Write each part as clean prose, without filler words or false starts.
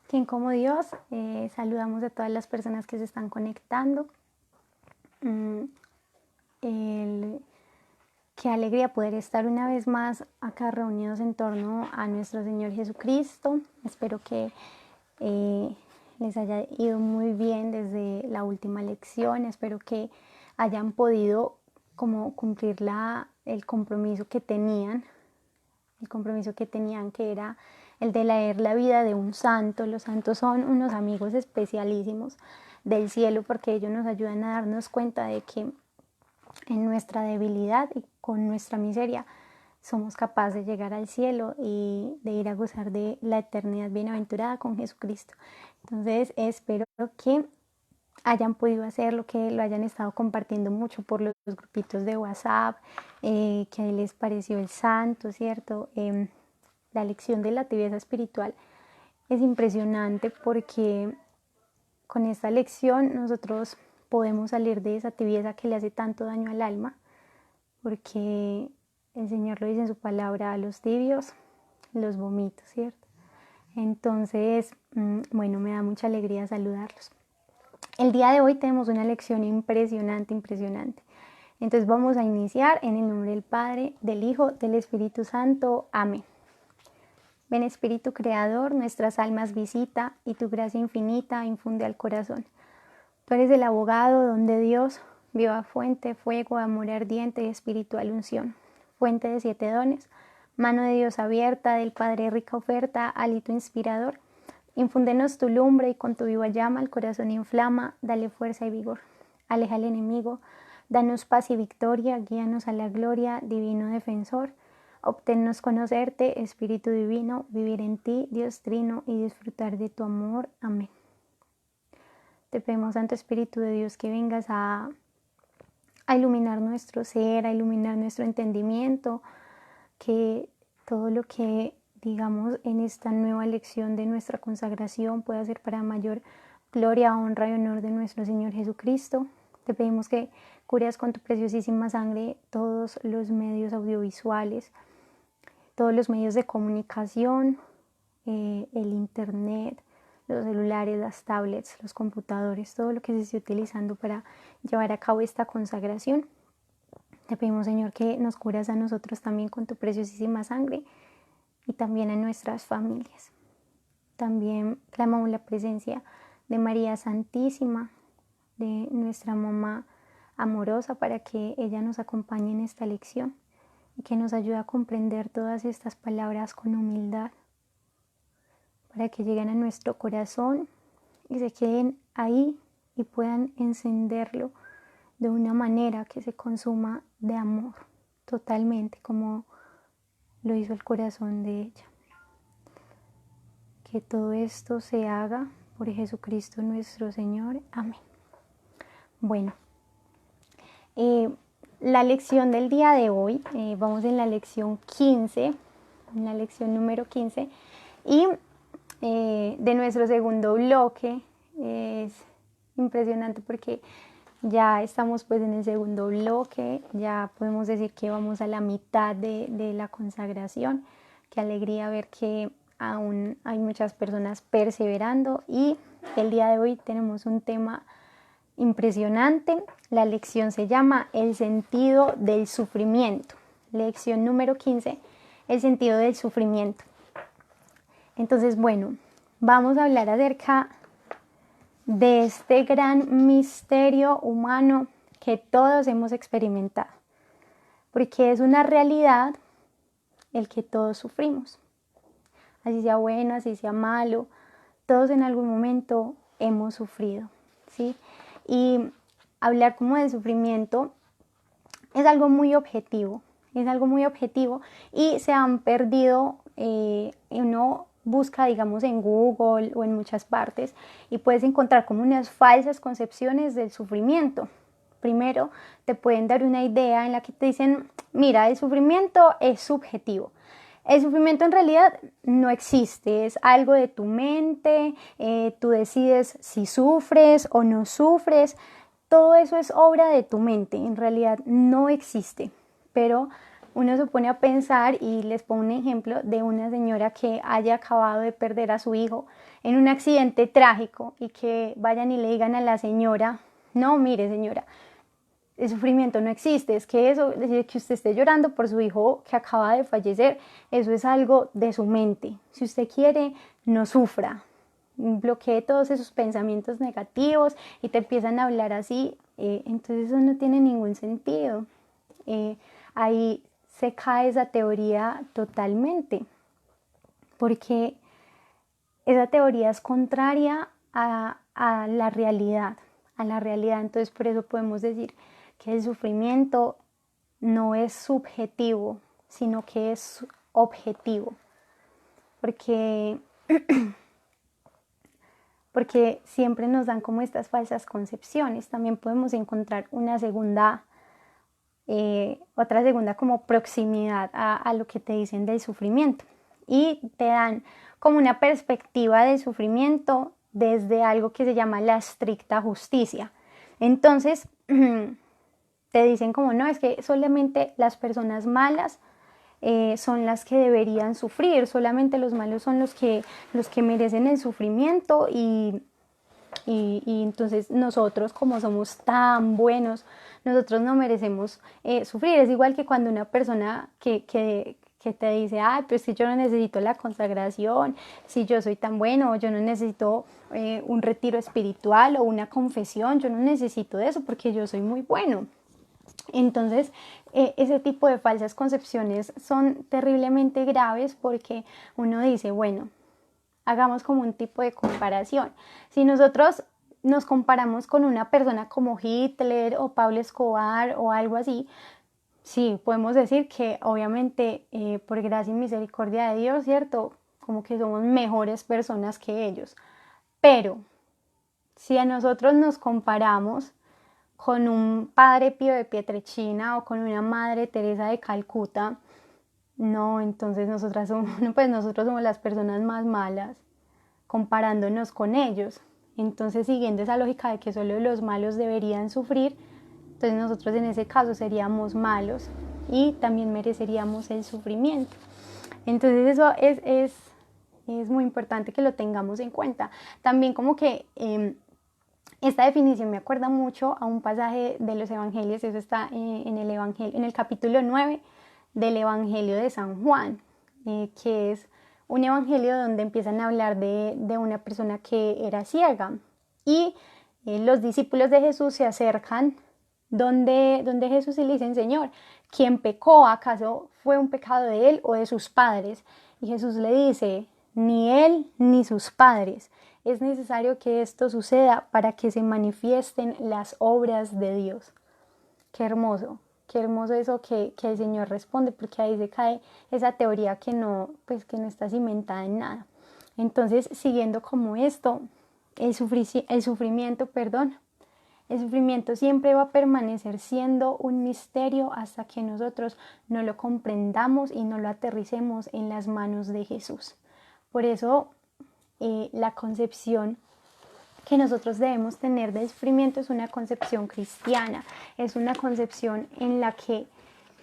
¿Quién como Dios? Saludamos a todas las personas que se están conectando. Mm, Qué alegría poder estar una vez más acá reunidos en torno a nuestro Señor Jesucristo. Espero que les haya ido muy bien desde la última lección. Espero que hayan podido como cumplir el compromiso que tenían, que era el de leer la vida de un santo. Los santos son unos amigos especialísimos del cielo porque ellos nos ayudan a darnos cuenta de que en nuestra debilidad y con nuestra miseria somos capaces de llegar al cielo y de ir a gozar de la eternidad bienaventurada con Jesucristo. Entonces espero que hayan podido hacerlo, que lo hayan estado compartiendo mucho por los grupitos de WhatsApp, que les pareció el santo, ¿cierto? La lección de la tibieza espiritual es impresionante porque con esta lección nosotros podemos salir de esa tibieza que le hace tanto daño al alma, porque el Señor lo dice en su palabra: a los tibios los vomito, ¿cierto? Entonces, bueno, me da mucha alegría saludarlos. El día de hoy tenemos una lección impresionante. Entonces vamos a iniciar en el nombre del Padre, del Hijo, del Espíritu Santo. Amén. Ven Espíritu Creador, nuestras almas visita y tu gracia infinita infunde al corazón. Tú eres el abogado donde Dios, viva fuente, fuego, amor ardiente y espiritual unción, fuente de 7 dones, mano de Dios abierta, del Padre rica oferta, hálito inspirador. Infúndenos tu lumbre y con tu viva llama el corazón inflama, dale fuerza y vigor. Aleja al enemigo, danos paz y victoria, guíanos a la gloria, divino defensor. Obténnos conocerte, Espíritu divino, vivir en ti, Dios trino, y disfrutar de tu amor. Amén. Te pedimos, Santo Espíritu de Dios, que vengas a iluminar nuestro ser, a iluminar nuestro entendimiento, que todo lo que digamos en esta nueva lección de nuestra consagración pueda ser para mayor gloria, honra y honor de nuestro Señor Jesucristo. Te pedimos que cures con tu preciosísima sangre todos los medios audiovisuales, todos los medios de comunicación, el internet, los celulares, las tablets, los computadores, todo lo que se esté utilizando para llevar a cabo esta consagración. Te pedimos, Señor, que nos curas a nosotros también con tu preciosísima sangre y también a nuestras familias. También clamamos la presencia de María Santísima, de nuestra mamá amorosa, para que ella nos acompañe en esta lección y que nos ayude a comprender todas estas palabras con humildad, para que lleguen a nuestro corazón y se queden ahí y puedan encenderlo de una manera que se consuma de amor totalmente, como lo hizo el corazón de ella. Que todo esto se haga por Jesucristo nuestro Señor. Amén. Bueno, la lección del día de hoy, vamos en la lección 15, en la lección número 15, y de nuestro segundo bloque. Es impresionante porque ya estamos pues en el segundo bloque, ya podemos decir que vamos a la mitad de la consagración. Qué alegría ver que aún hay muchas personas perseverando, y el día de hoy tenemos un tema impresionante. La lección se llama El sentido del sufrimiento. Lección número 15, el sentido del sufrimiento. Entonces, bueno, vamos a hablar acerca de este gran misterio humano que todos hemos experimentado, porque es una realidad el que todos sufrimos, así sea bueno, así sea malo, todos en algún momento hemos sufrido, ¿sí? Y hablar como de sufrimiento es algo muy objetivo, y se han perdido, uno busca, digamos, en Google o en muchas partes y puedes encontrar como unas falsas concepciones del sufrimiento. Primero, te pueden dar una idea en la que te dicen, mira, el sufrimiento es subjetivo. El sufrimiento en realidad no existe, es algo de tu mente, tú decides si sufres o no sufres, todo eso es obra de tu mente, en realidad no existe. Pero uno se pone a pensar y les pongo un ejemplo de una señora que haya acabado de perder a su hijo en un accidente trágico y que vayan y le digan a la señora, no, mire señora, el sufrimiento no existe, es que eso, que usted esté llorando por su hijo que acaba de fallecer, eso es algo de su mente. Si usted quiere, no sufra, bloquee todos esos pensamientos negativos y te empiezan a hablar así, entonces eso no tiene ningún sentido. Ahí se cae esa teoría totalmente, porque esa teoría es contraria a la realidad, entonces por eso podemos decir que el sufrimiento no es subjetivo, sino que es objetivo, porque siempre nos dan como estas falsas concepciones. También podemos encontrar otra segunda como proximidad a lo que te dicen del sufrimiento, y te dan como una perspectiva del sufrimiento desde algo que se llama la estricta justicia. Entonces te dicen como no, es que solamente las personas malas son las que deberían sufrir, solamente los malos son los que merecen el sufrimiento, y entonces nosotros, como somos tan buenos, nosotros no merecemos sufrir. Es igual que cuando una persona que te dice, pues si yo no necesito la consagración, si yo soy tan bueno, yo no necesito un retiro espiritual o una confesión, yo no necesito de eso porque yo soy muy bueno. Entonces, ese tipo de falsas concepciones son terriblemente graves, porque uno dice, bueno, hagamos como un tipo de comparación. Si nosotros nos comparamos con una persona como Hitler o Pablo Escobar o algo así, sí, podemos decir que obviamente por gracia y misericordia de Dios, ¿cierto? Como que somos mejores personas que ellos. Pero si a nosotros nos comparamos con un padre Pío de Pietrelcina o con una madre Teresa de Calcuta, no, entonces nosotros somos las personas más malas comparándonos con ellos. Entonces, siguiendo esa lógica de que solo los malos deberían sufrir, entonces nosotros en ese caso seríamos malos y también mereceríamos el sufrimiento. Entonces eso es muy importante que lo tengamos en cuenta. También como que esta definición me acuerda mucho a un pasaje de los evangelios. Eso está en el capítulo 9 del Evangelio de San Juan, que es un evangelio donde empiezan a hablar de una persona que era ciega, y los discípulos de Jesús se acercan donde Jesús y le dicen, Señor, ¿quién pecó? ¿Acaso fue un pecado de él o de sus padres? Y Jesús le dice, ni él ni sus padres. Es necesario que esto suceda para que se manifiesten las obras de Dios. Qué hermoso eso que el Señor responde, porque ahí se cae esa teoría que no está cimentada en nada. Entonces, siguiendo como esto, el sufrimiento siempre va a permanecer siendo un misterio hasta que nosotros no lo comprendamos y no lo aterricemos en las manos de Jesús. Por eso la concepción que nosotros debemos tener del sufrimiento es una concepción cristiana, es una concepción en la que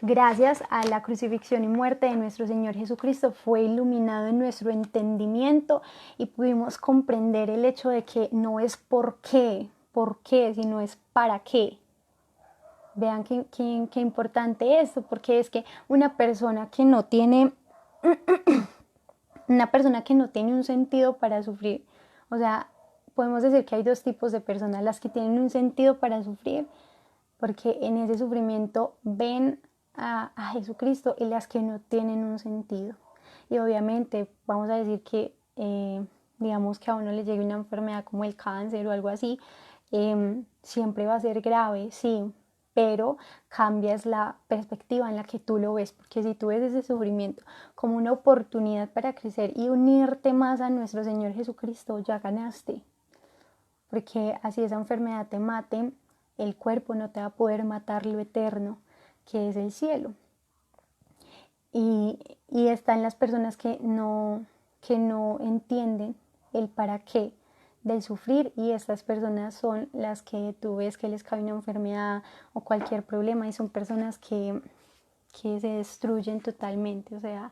gracias a la crucifixión y muerte de nuestro Señor Jesucristo fue iluminado en nuestro entendimiento y pudimos comprender el hecho de que no es por qué, sino es para qué. Vean qué importante esto, porque es que una persona que no tiene un sentido para sufrir, o sea, podemos decir que hay dos tipos de personas: las que tienen un sentido para sufrir, porque en ese sufrimiento ven a Jesucristo, y las que no tienen un sentido. Y obviamente vamos a decir que, digamos que a uno le llegue una enfermedad como el cáncer o algo así, siempre va a ser grave, sí, pero cambias la perspectiva en la que tú lo ves, porque si tú ves ese sufrimiento como una oportunidad para crecer y unirte más a nuestro Señor Jesucristo, ya ganaste. Porque así esa enfermedad te mate, el cuerpo no te va a poder matar lo eterno, que es el cielo. Y están las personas que no entienden el para qué del sufrir, y estas personas son las que tú ves que les cae una enfermedad o cualquier problema, y son personas que que se destruyen totalmente, o sea,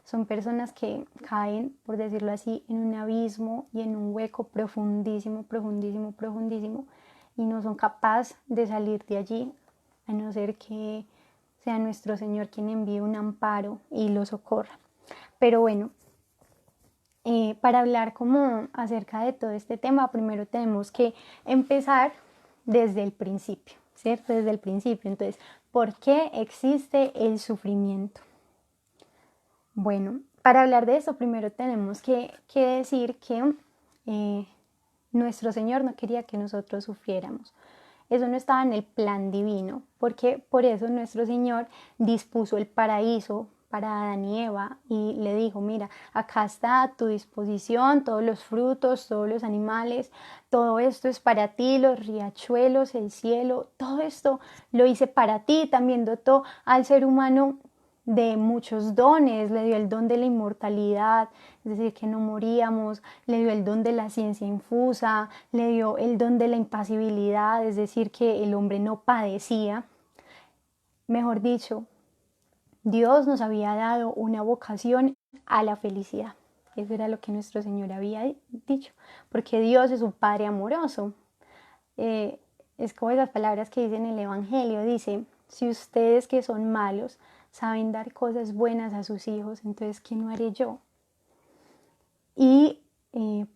son personas que caen, por decirlo así, en un abismo y en un hueco profundísimo, profundísimo, profundísimo, y no son capaces de salir de allí, a no ser que sea nuestro Señor quien envíe un amparo y los socorra. Pero bueno, para hablar como acerca de todo este tema, primero tenemos que empezar desde el principio, ¿cierto? Desde el principio. Entonces, ¿por qué existe el sufrimiento? Bueno, para hablar de eso, primero tenemos que decir que nuestro Señor no quería que nosotros sufriéramos. Eso no estaba en el plan divino, porque por eso nuestro Señor dispuso el paraíso para Adán y Eva y le dijo, mira, acá está a tu disposición todos los frutos, todos los animales, todo esto es para ti, los riachuelos, el cielo, todo esto lo hice para ti. También dotó al ser humano de muchos dones, le dio el don de la inmortalidad, es decir, que no moríamos, le dio el don de la ciencia infusa, le dio el don de la impasibilidad, es decir, que el hombre no padecía. Mejor dicho, Dios nos había dado una vocación a la felicidad. Eso era lo que nuestro Señor había dicho, porque Dios es un Padre amoroso. Es como esas palabras que dice en el Evangelio, dice, si ustedes que son malos saben dar cosas buenas a sus hijos, entonces ¿qué no haré yo? Y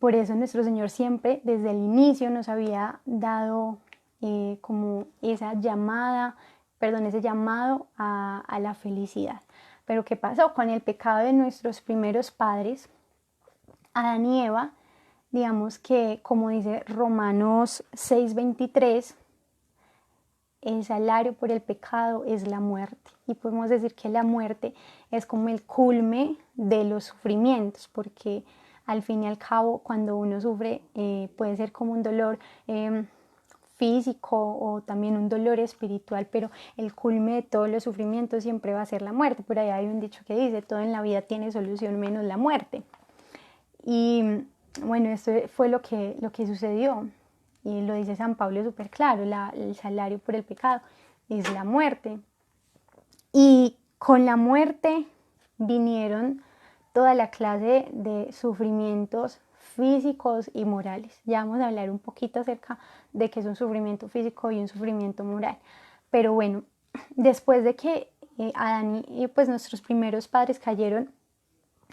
por eso nuestro Señor siempre desde el inicio nos había dado como ese llamado a la felicidad. Pero ¿qué pasó? Con el pecado de nuestros primeros padres, Adán y Eva, digamos que como dice Romanos 6:23, el salario por el pecado es la muerte. Y podemos decir que la muerte es como el culme de los sufrimientos, porque al fin y al cabo cuando uno sufre puede ser como un dolor físico o también un dolor espiritual, pero el culme de todos los sufrimientos siempre va a ser la muerte. Por ahí hay un dicho que dice, todo en la vida tiene solución menos la muerte. Y bueno, esto fue lo que sucedió. Y lo dice San Pablo súper claro, el salario por el pecado es la muerte. Y con la muerte vinieron toda la clase de sufrimientos físicos y morales. Ya vamos a hablar un poquito acerca de qué es un sufrimiento físico y un sufrimiento moral. Pero bueno, después de que Adán y pues nuestros primeros padres cayeron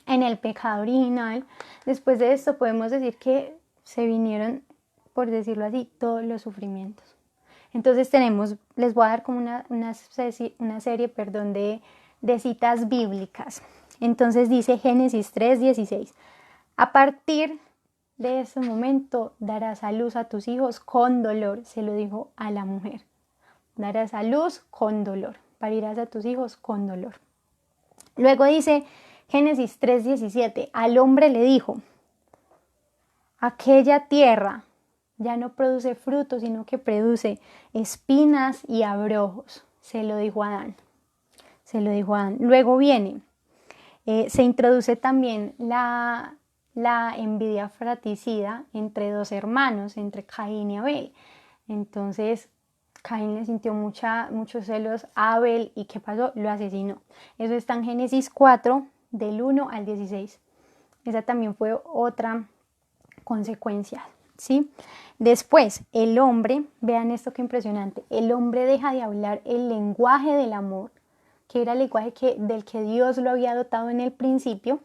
en el pecado original, después de esto podemos decir que se vinieron, por decirlo así, todos los sufrimientos. Entonces les voy a dar como una serie de citas bíblicas. Entonces dice Génesis 3:16, a partir de ese momento darás a luz a tus hijos con dolor, se lo dijo a la mujer, darás a luz con dolor, parirás a tus hijos con dolor. Luego dice Génesis 3:17, al hombre le dijo, aquella tierra ya no produce frutos, sino que produce espinas y abrojos. Se lo dijo a Adán. Luego viene, se introduce también la envidia fratricida entre dos hermanos, entre Caín y Abel. Entonces, Caín le sintió muchos celos a Abel y ¿qué pasó? Lo asesinó. Eso está en Génesis 4, del 1 al 16. Esa también fue otra consecuencia. ¿Sí? Después, el hombre, vean esto que impresionante, el hombre deja de hablar el lenguaje del amor, que era el lenguaje del que Dios lo había dotado en el principio,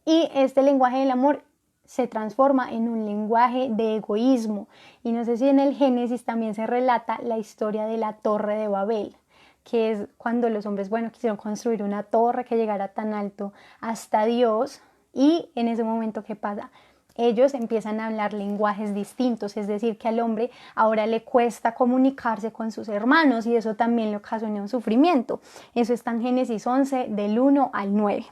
y este lenguaje del amor se transforma en un lenguaje de egoísmo. Y no sé si en el Génesis también se relata la historia de la Torre de Babel, que es cuando los hombres, quisieron construir una torre que llegara tan alto hasta Dios, y en ese momento, ¿qué pasa? Ellos empiezan a hablar lenguajes distintos, es decir, que al hombre ahora le cuesta comunicarse con sus hermanos y eso también le ocasiona un sufrimiento. Eso está en Génesis 11, del 1 al 9.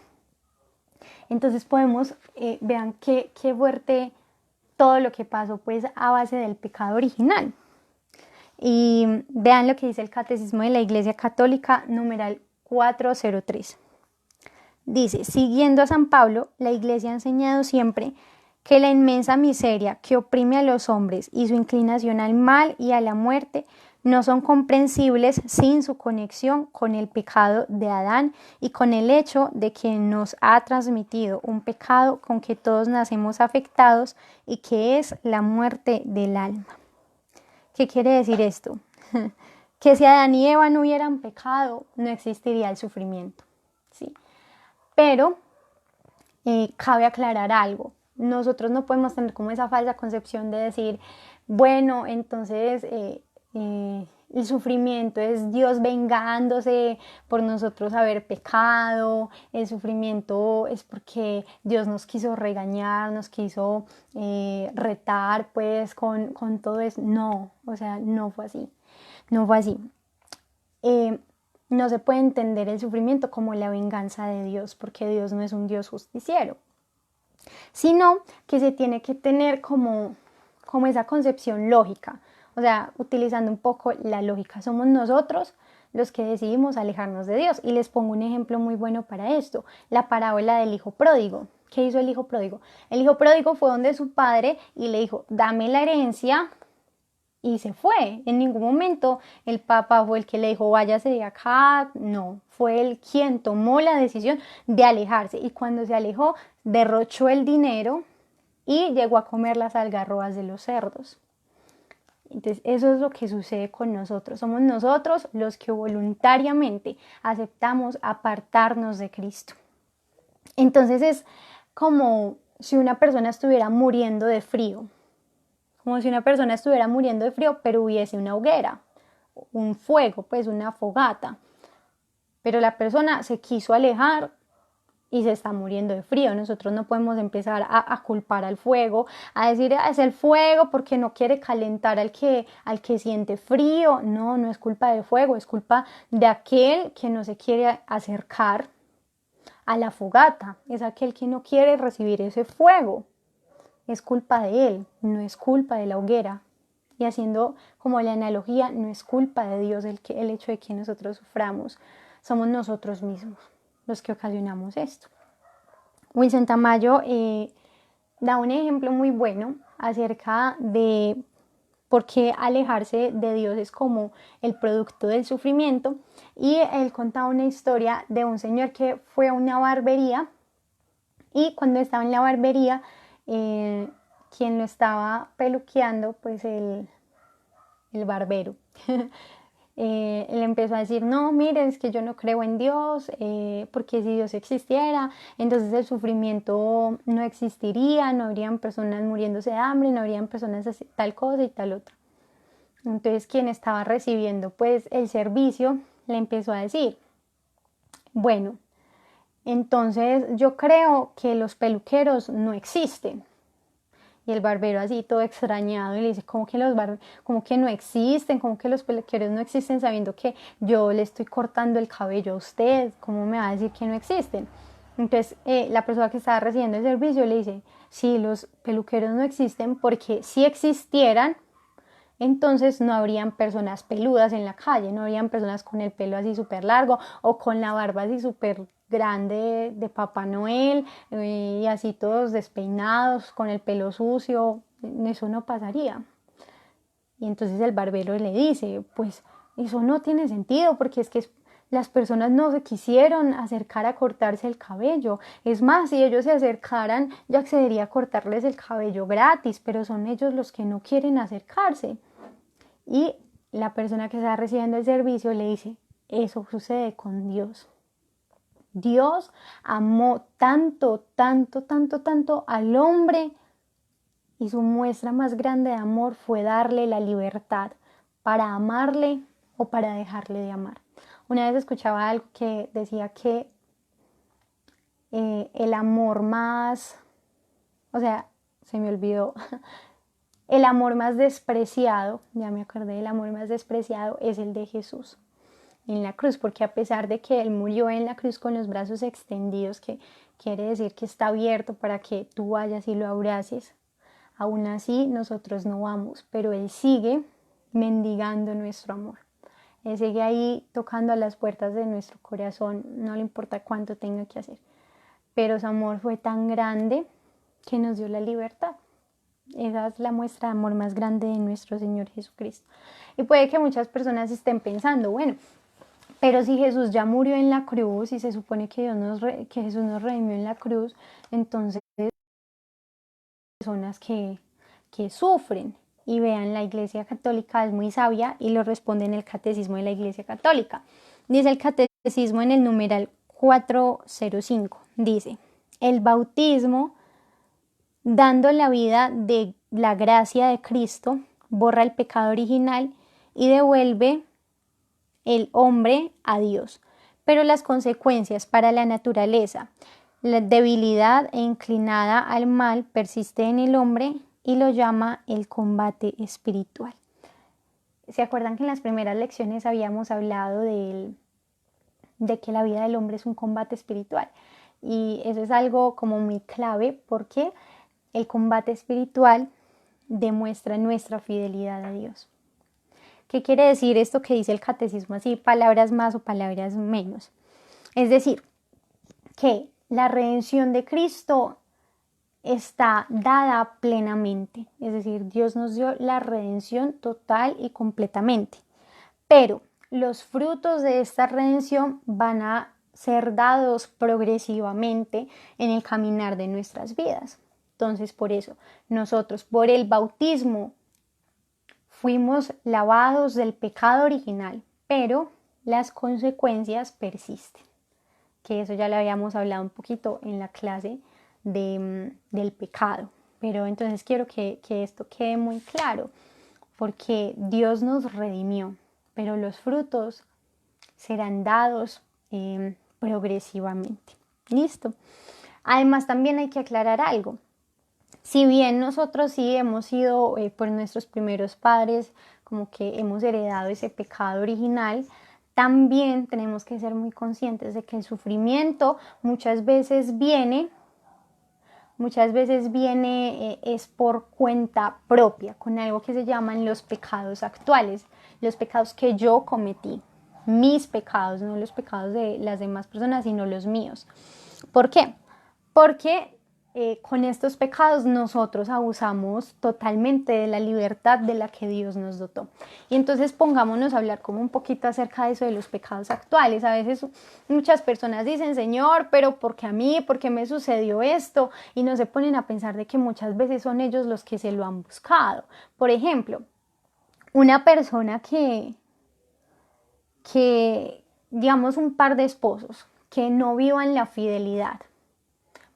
Entonces podemos, vean qué fuerte todo lo que pasó pues a base del pecado original. Y vean lo que dice el Catecismo de la Iglesia Católica, numeral 403. Dice, siguiendo a San Pablo, la Iglesia ha enseñado siempre que la inmensa miseria que oprime a los hombres y su inclinación al mal y a la muerte no son comprensibles sin su conexión con el pecado de Adán y con el hecho de que nos ha transmitido un pecado con que todos nacemos afectados y que es la muerte del alma. ¿Qué quiere decir esto? Que si Adán y Eva no hubieran pecado, no existiría el sufrimiento, ¿sí? Pero cabe aclarar algo. Nosotros no podemos tener como esa falsa concepción de decir, bueno, entonces el sufrimiento es Dios vengándose por nosotros haber pecado, el sufrimiento es porque Dios nos quiso regañar, nos quiso retar pues con todo eso. No, o sea, no fue así, no fue así. No se puede entender el sufrimiento como la venganza de Dios, porque Dios no es un Dios justiciero, sino que se tiene que tener como esa concepción lógica, o sea, utilizando un poco la lógica. Somos nosotros los que decidimos alejarnos de Dios. Y les pongo un ejemplo muy bueno para esto, la parábola del hijo pródigo. ¿Qué hizo el hijo pródigo? El hijo pródigo fue donde su padre y le dijo, dame la herencia, y se fue. En ningún momento el papá fue el que le dijo váyase de acá, no, fue él quien tomó la decisión de alejarse, y cuando se alejó derrochó el dinero y llegó a comer las algarrobas de los cerdos. Entonces eso es lo que sucede con nosotros. Somos nosotros los que voluntariamente aceptamos apartarnos de Cristo. Entonces es como si una persona estuviera muriendo de frío, como si una persona estuviera muriendo de frío, pero hubiese una hoguera, un fuego, pues una fogata. Pero la persona se quiso alejar y se está muriendo de frío. Nosotros no podemos empezar a culpar al fuego, a decir es el fuego porque no quiere calentar al que siente frío. No, no es culpa del fuego, es culpa de aquel que no se quiere acercar a la fogata, es aquel que no quiere recibir ese fuego. Es culpa de él, no es culpa de la hoguera. Y haciendo como la analogía, no es culpa de Dios el hecho de que nosotros suframos. Somos nosotros mismos los que ocasionamos esto. Wilson Tamayo da un ejemplo muy bueno acerca de por qué alejarse de Dios es como el producto del sufrimiento. Y él contaba una historia de un señor que fue a una barbería, y cuando estaba en la barbería, quien lo estaba peluqueando, pues el barbero, le empezó a decir, no, miren, es que yo no creo en Dios, porque si Dios existiera, entonces el sufrimiento no existiría, no habrían personas muriéndose de hambre, no habrían personas así, tal cosa y tal otra. Entonces quien estaba recibiendo pues el servicio le empezó a decir, bueno, entonces yo creo que los peluqueros no existen. Y el barbero así todo extrañado y le dice, ¿cómo que cómo que no existen? ¿Cómo que los peluqueros no existen sabiendo que yo le estoy cortando el cabello a usted? ¿Cómo me va a decir que no existen? Entonces la persona que estaba recibiendo el servicio le dice, sí, los peluqueros no existen porque si existieran, entonces no habrían personas peludas en la calle, no habrían personas con el pelo así súper largo o con la barba así súper grande de Papá Noel, y así todos despeinados, con el pelo sucio. Eso no pasaría. Y entonces el barbero le dice, pues eso no tiene sentido porque es que las personas no se quisieron acercar a cortarse el cabello. Es más, si ellos se acercaran, yo accedería a cortarles el cabello gratis, pero son ellos los que no quieren acercarse. Y la persona que está recibiendo el servicio le dice, eso sucede con Dios. Dios amó tanto, tanto, tanto, tanto al hombre, y su muestra más grande de amor fue darle la libertad para amarle o para dejarle de amar. Una vez escuchaba algo que decía que el amor más, o sea, se me olvidó, el amor más despreciado, ya me acordé, el amor más despreciado es el de Jesús en la cruz, porque a pesar de que Él murió en la cruz con los brazos extendidos, que quiere decir que está abierto para que tú vayas y lo abraces, aún así nosotros no vamos, pero Él sigue mendigando nuestro amor. Él sigue ahí tocando a las puertas de nuestro corazón, no le importa cuánto tenga que hacer. Pero su amor fue tan grande que nos dio la libertad. Esa es la muestra de amor más grande de nuestro Señor Jesucristo. Y puede que muchas personas estén pensando, bueno, pero si Jesús ya murió en la cruz y se supone que Jesús nos redimió en la cruz, entonces personas que sufren. Y vean, la Iglesia Católica es muy sabia y lo responde en el Catecismo de la Iglesia Católica. Dice el Catecismo en el numeral 405, dice, el bautismo, dando la vida de la gracia de Cristo, borra el pecado original y devuelve el hombre a Dios. Pero las consecuencias para la naturaleza, la debilidad e inclinada al mal persiste en el hombre y lo llama el combate espiritual. ¿Se acuerdan que en las primeras lecciones habíamos hablado de que la vida del hombre es un combate espiritual? Y eso es algo como muy clave porque el combate espiritual demuestra nuestra fidelidad a Dios. ¿Qué quiere decir esto que dice el catecismo así, palabras más o palabras menos? Es decir, que la redención de Cristo está dada plenamente, es decir, Dios nos dio la redención total y completamente, pero los frutos de esta redención van a ser dados progresivamente en el caminar de nuestras vidas. Entonces, por eso, nosotros por el bautismo fuimos lavados del pecado original, pero las consecuencias persisten, que eso ya lo habíamos hablado un poquito en la clase del pecado. Pero entonces quiero que esto quede muy claro, porque Dios nos redimió, pero los frutos serán dados progresivamente. ¿Listo? Además, también hay que aclarar algo. Si bien nosotros sí hemos sido por nuestros primeros padres, como que hemos heredado ese pecado original, también tenemos que ser muy conscientes de que el sufrimiento muchas veces viene es por cuenta propia, con algo que se llaman los pecados actuales, los pecados que yo cometí, mis pecados, no los pecados de las demás personas, sino los míos. ¿Por qué? Porque con estos pecados nosotros abusamos totalmente de la libertad de la que Dios nos dotó. Y entonces pongámonos a hablar como un poquito acerca de eso de los pecados actuales. A veces muchas personas dicen, Señor, pero ¿por qué a mí? ¿Por qué me sucedió esto? Y no se ponen a pensar de que muchas veces son ellos los que se lo han buscado. Por ejemplo, una persona que digamos un par de esposos que no vivan la fidelidad,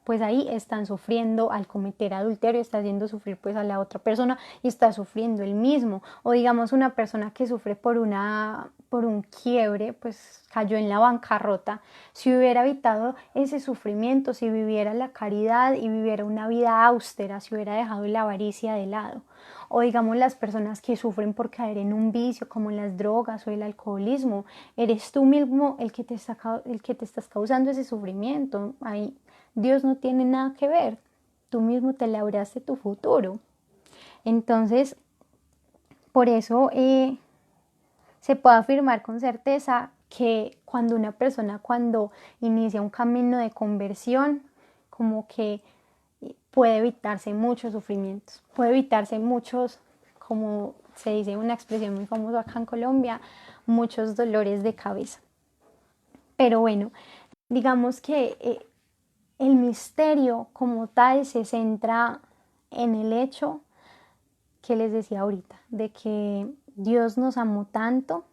pues ahí están sufriendo al cometer adulterio, está haciendo sufrir pues a la otra persona y está sufriendo el mismo. O digamos una persona que sufre por un quiebre, pues cayó en la bancarrota. Si hubiera evitado ese sufrimiento, si viviera la caridad y viviera una vida austera, si hubiera dejado la avaricia de lado. O digamos las personas que sufren por caer en un vicio como las drogas o el alcoholismo, eres tú mismo el que te estás causando ese sufrimiento. Ahí Dios no tiene nada que ver, tú mismo te labraste tu futuro. Entonces, por eso se puede afirmar con certeza que cuando una persona cuando inicia un camino de conversión, como que puede evitarse muchos sufrimientos, puede evitarse muchos, como se dice una expresión muy famosa acá en Colombia, muchos dolores de cabeza. Pero bueno, digamos que el misterio como tal se centra en el hecho que les decía ahorita, de que Dios nos amó tanto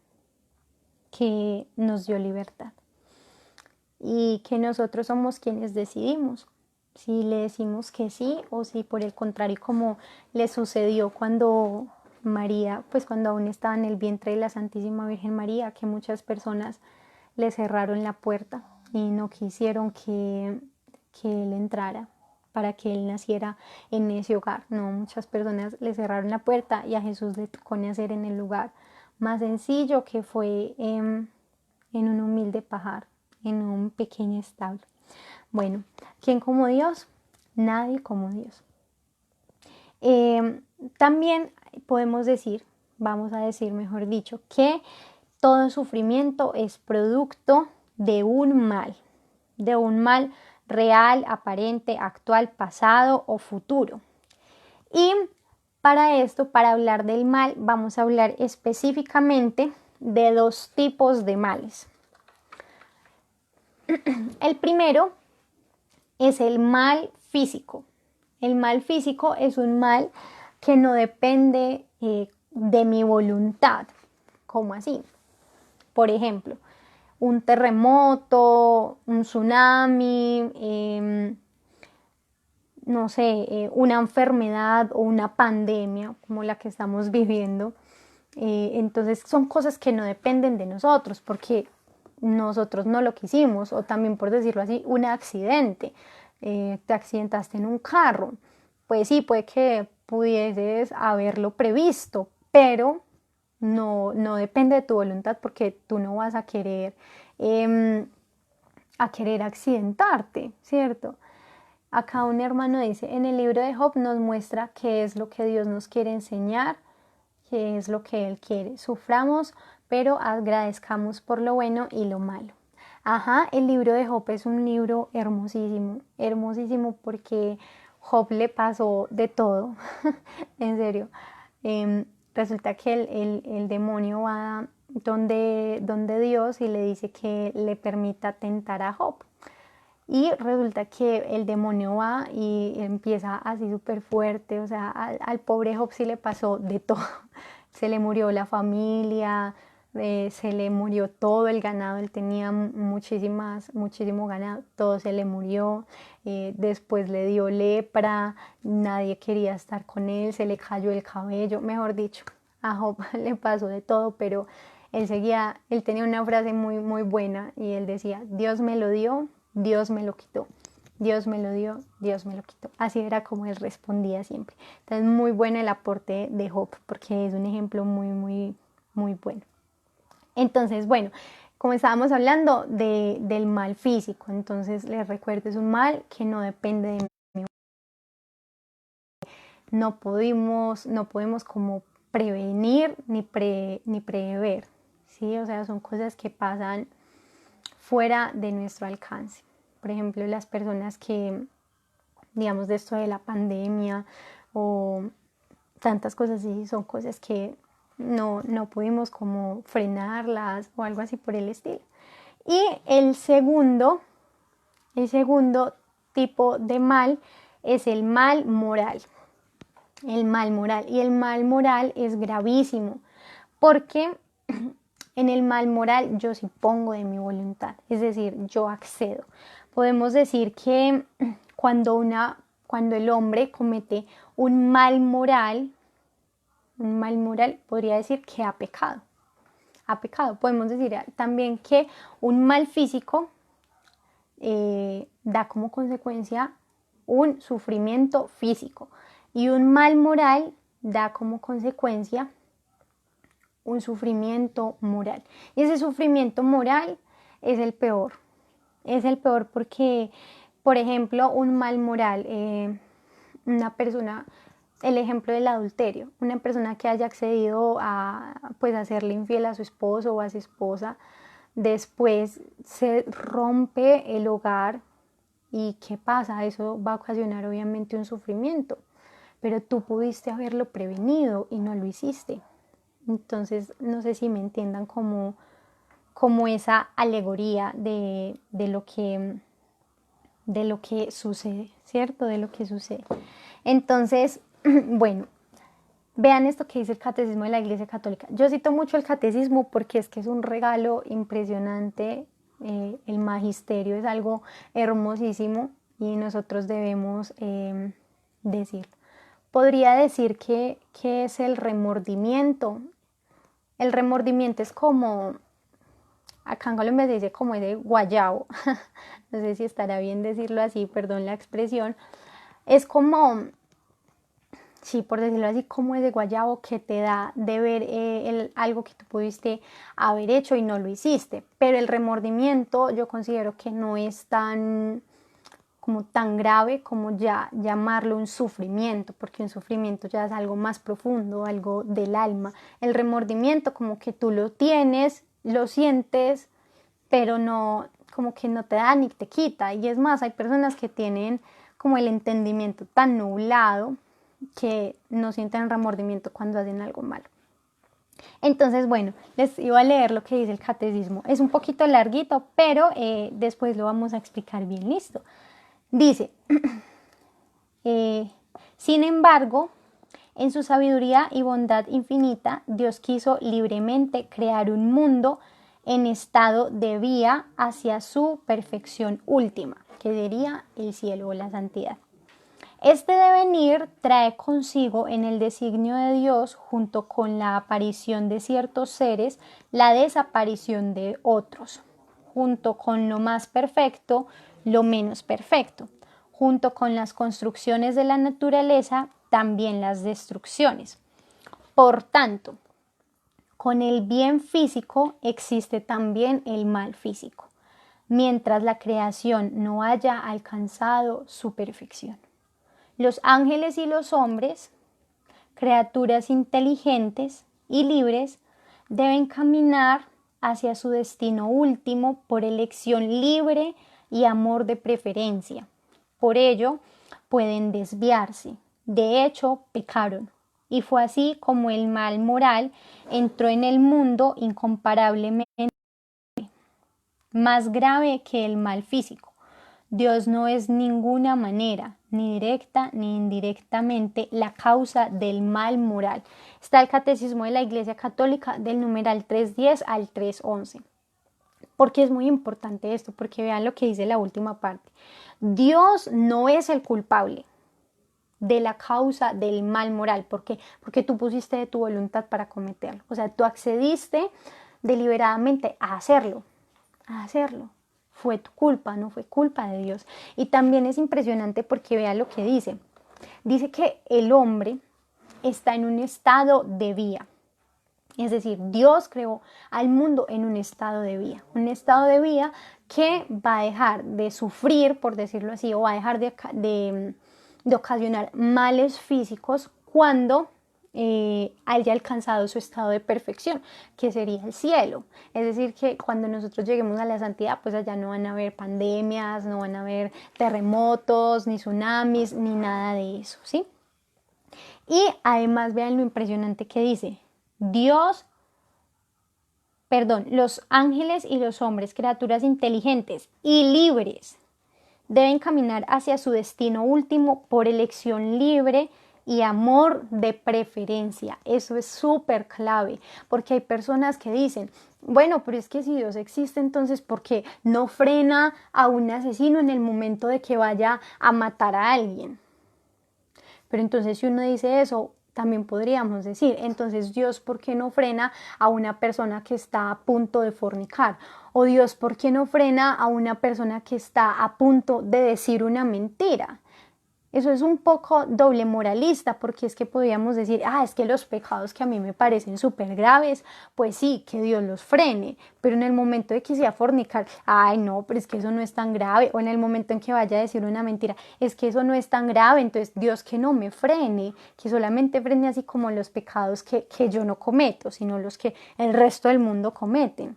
que nos dio libertad y que nosotros somos quienes decidimos si le decimos que sí o si por el contrario, como le sucedió cuando María, pues cuando aún estaba en el vientre de la Santísima Virgen María, que muchas personas le cerraron la puerta y no quisieron que él entrara para que él naciera en ese hogar. No, muchas personas le cerraron la puerta y a Jesús le tocó nacer en el lugar más sencillo, que fue en un humilde pajar, en un pequeño establo. Bueno, ¿quién como Dios? Nadie como Dios. También podemos decir, vamos a decir mejor dicho, que todo sufrimiento es producto de un mal real, aparente, actual, pasado o futuro. Y para esto, para hablar del mal, vamos a hablar específicamente de 2 tipos de males. El primero es el mal físico. El mal físico es un mal que no depende de mi voluntad. ¿Cómo así? Por ejemplo, un terremoto, un tsunami, no sé, una enfermedad o una pandemia como la que estamos viviendo. Entonces son cosas que no dependen de nosotros porque nosotros no lo quisimos, o también, por decirlo así, un accidente. Te accidentaste en un carro, pues sí, puede que pudieses haberlo previsto, pero no depende de tu voluntad porque tú no vas a querer accidentarte, ¿cierto? Acá un hermano dice, en el libro de Job nos muestra qué es lo que Dios nos quiere enseñar, qué es lo que Él quiere. Suframos, pero agradezcamos por lo bueno y lo malo. Ajá, el libro de Job es un libro hermosísimo, hermosísimo porque Job le pasó de todo, en serio. Resulta que el demonio va donde Dios y le dice que le permita tentar a Job. Y resulta que el demonio va y empieza así súper fuerte, o sea, al pobre Job sí le pasó de todo. Se le murió la familia, se le murió todo el ganado, él tenía muchísimo ganado, todo se le murió, después le dio lepra, nadie quería estar con él, se le cayó el cabello, mejor dicho, a Job le pasó de todo, pero él tenía una frase muy buena y él decía, Dios me lo dio, Dios me lo quitó. Dios me lo dio, Dios me lo quitó. Así era como él respondía siempre. Entonces, muy bueno el aporte de Job, porque es un ejemplo muy bueno. Entonces, bueno, como estábamos hablando del mal físico, entonces les recuerdo, es un mal que no depende de mí. No podemos como prevenir ni prever, ¿sí? O sea, son cosas que pasan fuera de nuestro alcance. Por ejemplo, las personas que, digamos, de esto de la pandemia o tantas cosas así, son cosas que no pudimos como frenarlas o algo así por el estilo. Y el segundo tipo de mal es el mal moral. El mal moral. Y el mal moral es gravísimo porque en el mal moral yo sí pongo de mi voluntad, es decir, yo accedo. Podemos decir que cuando el hombre comete un mal moral podría decir que ha pecado. Ha pecado. Podemos decir también que un mal físico da como consecuencia un sufrimiento físico y un mal moral da como consecuencia un sufrimiento moral. Y ese sufrimiento moral es el peor. Es el peor porque, por ejemplo, un mal moral, una persona, el ejemplo del adulterio, una persona que haya accedido a pues hacerle infiel a su esposo o a su esposa, después se rompe el hogar y ¿qué pasa? Eso va a ocasionar obviamente un sufrimiento, pero tú pudiste haberlo prevenido y no lo hiciste. Entonces, no sé si me entiendan como esa alegoría de lo que sucede, ¿cierto? De lo que sucede. Entonces, bueno, vean esto que dice el Catecismo de la Iglesia Católica. Yo cito mucho el Catecismo porque es que es un regalo impresionante. El magisterio es algo hermosísimo y nosotros debemos decirlo. Podría decir que es el remordimiento. El remordimiento es como, acá en Colombia se dice como ese guayabo, no sé si estará bien decirlo así, perdón la expresión, es como, sí, por decirlo así, como ese guayabo que te da de ver algo que tú pudiste haber hecho y no lo hiciste, pero el remordimiento yo considero que no es tan grave como ya llamarlo un sufrimiento, porque un sufrimiento ya es algo más profundo, algo del alma. El remordimiento como que tú lo tienes, lo sientes, pero no como que no te da ni te quita. Y es más, hay personas que tienen como el entendimiento tan nublado que no sienten remordimiento cuando hacen algo malo. Entonces, bueno, les iba a leer lo que dice el catecismo. Es un poquito larguito, pero después lo vamos a explicar bien, listo. Dice, sin embargo, en su sabiduría y bondad infinita, Dios quiso libremente crear un mundo en estado de vía hacia su perfección última, que sería el cielo o la santidad. Este devenir trae consigo en el designio de Dios, junto con la aparición de ciertos seres, la desaparición de otros, junto con lo más perfecto, lo menos perfecto, junto con las construcciones de la naturaleza, también las destrucciones. Por tanto, con el bien físico existe también el mal físico, mientras la creación no haya alcanzado su perfección. Los ángeles y los hombres, criaturas inteligentes y libres, deben caminar hacia su destino último por elección libre y amor de preferencia. Por ello, pueden desviarse. De hecho, pecaron. Y fue así como el mal moral entró en el mundo incomparablemente más grave que el mal físico. Dios no es ninguna manera, ni directa ni indirectamente, la causa del mal moral. Está el Catecismo de la Iglesia Católica del numeral 310 al 311. Porque es muy importante esto, porque vean lo que dice la última parte. Dios no es el culpable de la causa del mal moral. ¿Por qué? Porque tú pusiste de tu voluntad para cometerlo. O sea, tú accediste deliberadamente a hacerlo. Fue tu culpa, no fue culpa de Dios. Y también es impresionante porque vea lo que dice. Dice que el hombre está en un estado de vía. Es decir, Dios creó al mundo en un estado de vía. Un estado de vía que va a dejar de sufrir, por decirlo así, o va a dejar de ocasionar males físicos cuando haya alcanzado su estado de perfección, que sería el cielo. Es decir, que cuando nosotros lleguemos a la santidad, pues allá no van a haber pandemias, no van a haber terremotos, ni tsunamis, ni nada de eso, ¿sí? Y además vean lo impresionante que dice, los ángeles y los hombres, criaturas inteligentes y libres, deben caminar hacia su destino último por elección libre y amor de preferencia. Eso es súper clave, porque hay personas que dicen, bueno, pero es que si Dios existe, entonces ¿por qué no frena a un asesino en el momento de que vaya a matar a alguien? Pero entonces si uno dice eso, también podríamos decir, entonces Dios, ¿por qué no frena a una persona que está a punto de fornicar? O Dios, ¿por qué no frena a una persona que está a punto de decir una mentira? Eso es un poco doble moralista, porque es que podríamos decir, es que los pecados que a mí me parecen súper graves, pues sí, que Dios los frene, pero en el momento de que sea fornicar, no, pero es que eso no es tan grave, o en el momento en que vaya a decir una mentira, es que eso no es tan grave, entonces Dios que no me frene, que solamente frene así como los pecados que yo no cometo, sino los que el resto del mundo cometen.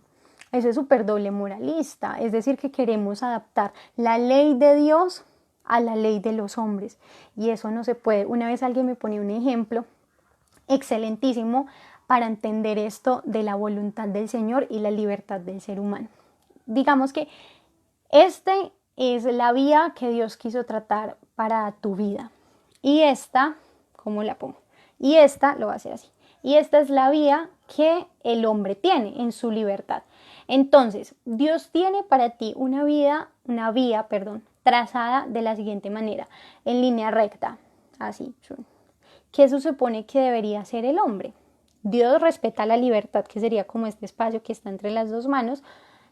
Eso es súper doble moralista, es decir, que queremos adaptar la ley de Dios a la ley de los hombres, y eso no se puede. Una vez alguien me ponía un ejemplo excelentísimo para entender esto de la voluntad del Señor y la libertad del ser humano. Digamos que este es la vía que Dios quiso tratar para tu vida, y esta, ¿cómo la pongo? Y esta lo va a hacer así, y esta es la vía que el hombre tiene en su libertad. Entonces, Dios tiene para ti una vía, trazada de la siguiente manera, en línea recta, así. ¿Qué se supone que debería ser el hombre? Dios respeta la libertad, que sería como este espacio que está entre las dos manos,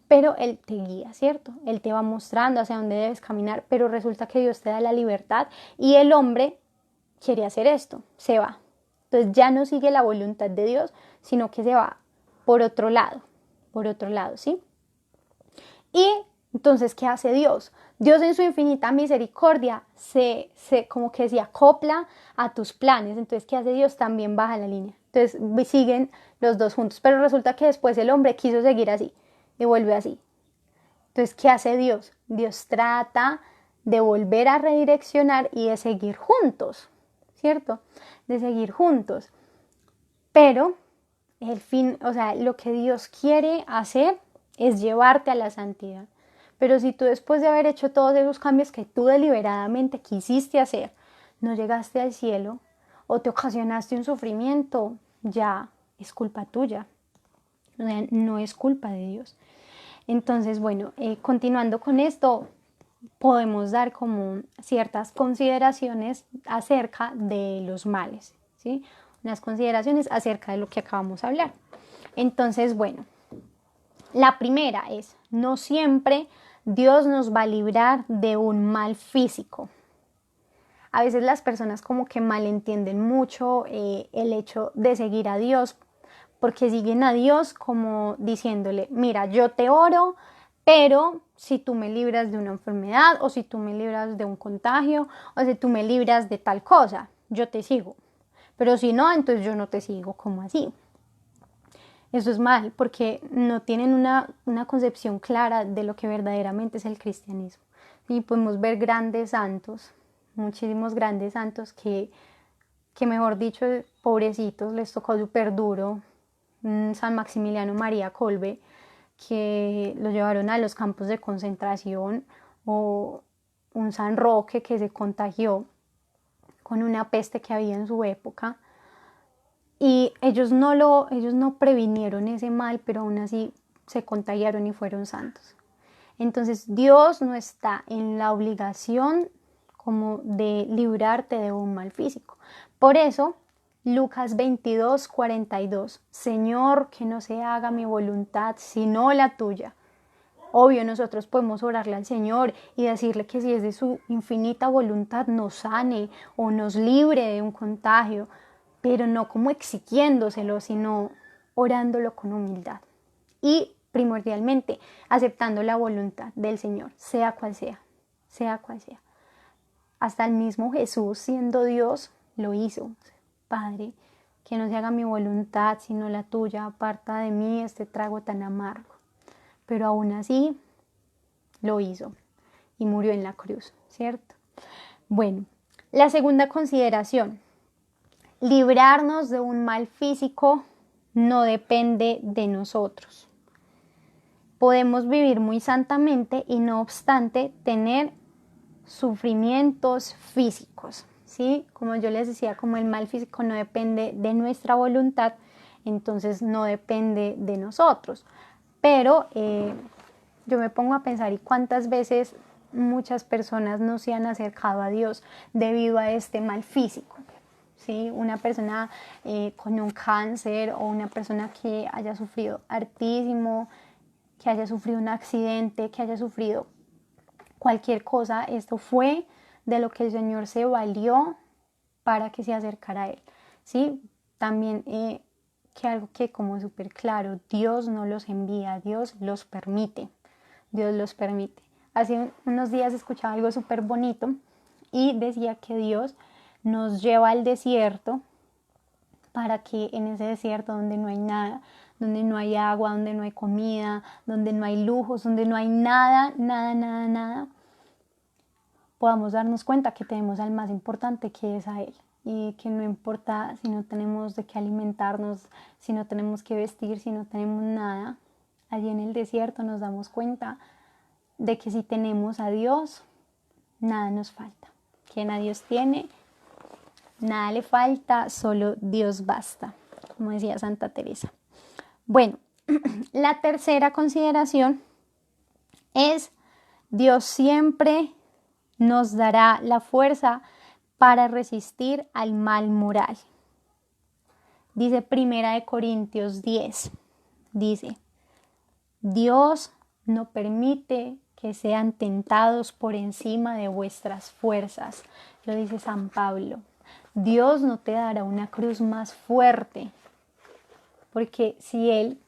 pero Él te guía, ¿cierto? Él te va mostrando hacia dónde debes caminar, pero resulta que Dios te da la libertad y el hombre quiere hacer esto, se va. Entonces ya no sigue la voluntad de Dios, sino que se va por otro lado, ¿sí? Y entonces, ¿qué hace Dios? Dios en su infinita misericordia como que se acopla a tus planes. Entonces, ¿qué hace Dios? También baja la línea. Entonces, siguen los dos juntos. Pero resulta que después el hombre quiso seguir así y vuelve así. Entonces, ¿qué hace Dios? Dios trata de volver a redireccionar y de seguir juntos, ¿cierto? De seguir juntos. Pero el fin, o sea, lo que Dios quiere hacer es llevarte a la santidad. Pero si tú después de haber hecho todos esos cambios que tú deliberadamente quisiste hacer, no llegaste al cielo o te ocasionaste un sufrimiento, ya es culpa tuya. O sea, no es culpa de Dios. Entonces, bueno, continuando con esto, podemos dar como ciertas consideraciones acerca de los males, ¿sí? Unas consideraciones acerca de lo que acabamos de hablar. Entonces, bueno, la primera es, no siempre Dios nos va a librar de un mal físico. A veces las personas como que malentienden mucho el hecho de seguir a Dios, porque siguen a Dios como diciéndole, mira, yo te oro, pero si tú me libras de una enfermedad o si tú me libras de un contagio o si tú me libras de tal cosa, yo te sigo. Pero si no, entonces yo no te sigo. ¿Cómo así? Eso es mal porque no tienen una concepción clara de lo que verdaderamente es el cristianismo. Y podemos ver grandes santos, muchísimos grandes santos que mejor dicho, pobrecitos, les tocó súper duro. San Maximiliano María Kolbe, que lo llevaron a los campos de concentración, o un San Roque que se contagió con una peste que había en su época. Y ellos no previnieron ese mal, pero aún así se contagiaron y fueron santos. Entonces Dios no está en la obligación como de librarte de un mal físico. Por eso, Lucas 22, 42, Señor, que no se haga mi voluntad, sino la tuya. Obvio, nosotros podemos orarle al Señor y decirle que si es de su infinita voluntad nos sane o nos libre de un contagio, pero no como exigiéndoselo, sino orándolo con humildad. Y primordialmente aceptando la voluntad del Señor, sea cual sea, sea cual sea. Hasta el mismo Jesús, siendo Dios, lo hizo. Padre, que no se haga mi voluntad, sino la tuya, aparta de mí este trago tan amargo. Pero aún así lo hizo y murió en la cruz, ¿cierto? Bueno, la segunda consideración, librarnos de un mal físico no depende de nosotros. Podemos vivir muy santamente y no obstante tener sufrimientos físicos, ¿sí? Como yo les decía, como el mal físico no depende de nuestra voluntad, entonces no depende de nosotros. Pero yo me pongo a pensar, ¿y cuántas veces muchas personas no se han acercado a Dios debido a este mal físico? ¿Sí? Una persona con un cáncer o una persona que haya sufrido hartísimo, que haya sufrido un accidente, que haya sufrido cualquier cosa, esto fue de lo que el Señor se valió para que se acercara a Él, ¿sí? También que algo que como súper claro, Dios no los envía, Dios los permite, Dios los permite. Hace unos días escuchaba algo súper bonito y decía que Dios nos lleva al desierto para que en ese desierto donde no hay nada, donde no hay agua, donde no hay comida, donde no hay lujos, donde no hay nada, podamos darnos cuenta que tenemos al más importante, que es a Él, y que no importa si no tenemos de qué alimentarnos, si no tenemos que vestir, si no tenemos nada, allí en el desierto nos damos cuenta de que si tenemos a Dios, nada nos falta. Quien a Dios tiene, nada le falta, solo Dios basta, como decía Santa Teresa. Bueno, la tercera consideración es Dios siempre nos dará la fuerza para resistir al mal moral. Dice 1 Corintios 10, dice, Dios no permite que sean tentados por encima de vuestras fuerzas. Lo dice San Pablo. Dios no te dará una cruz más fuerte, porque si Él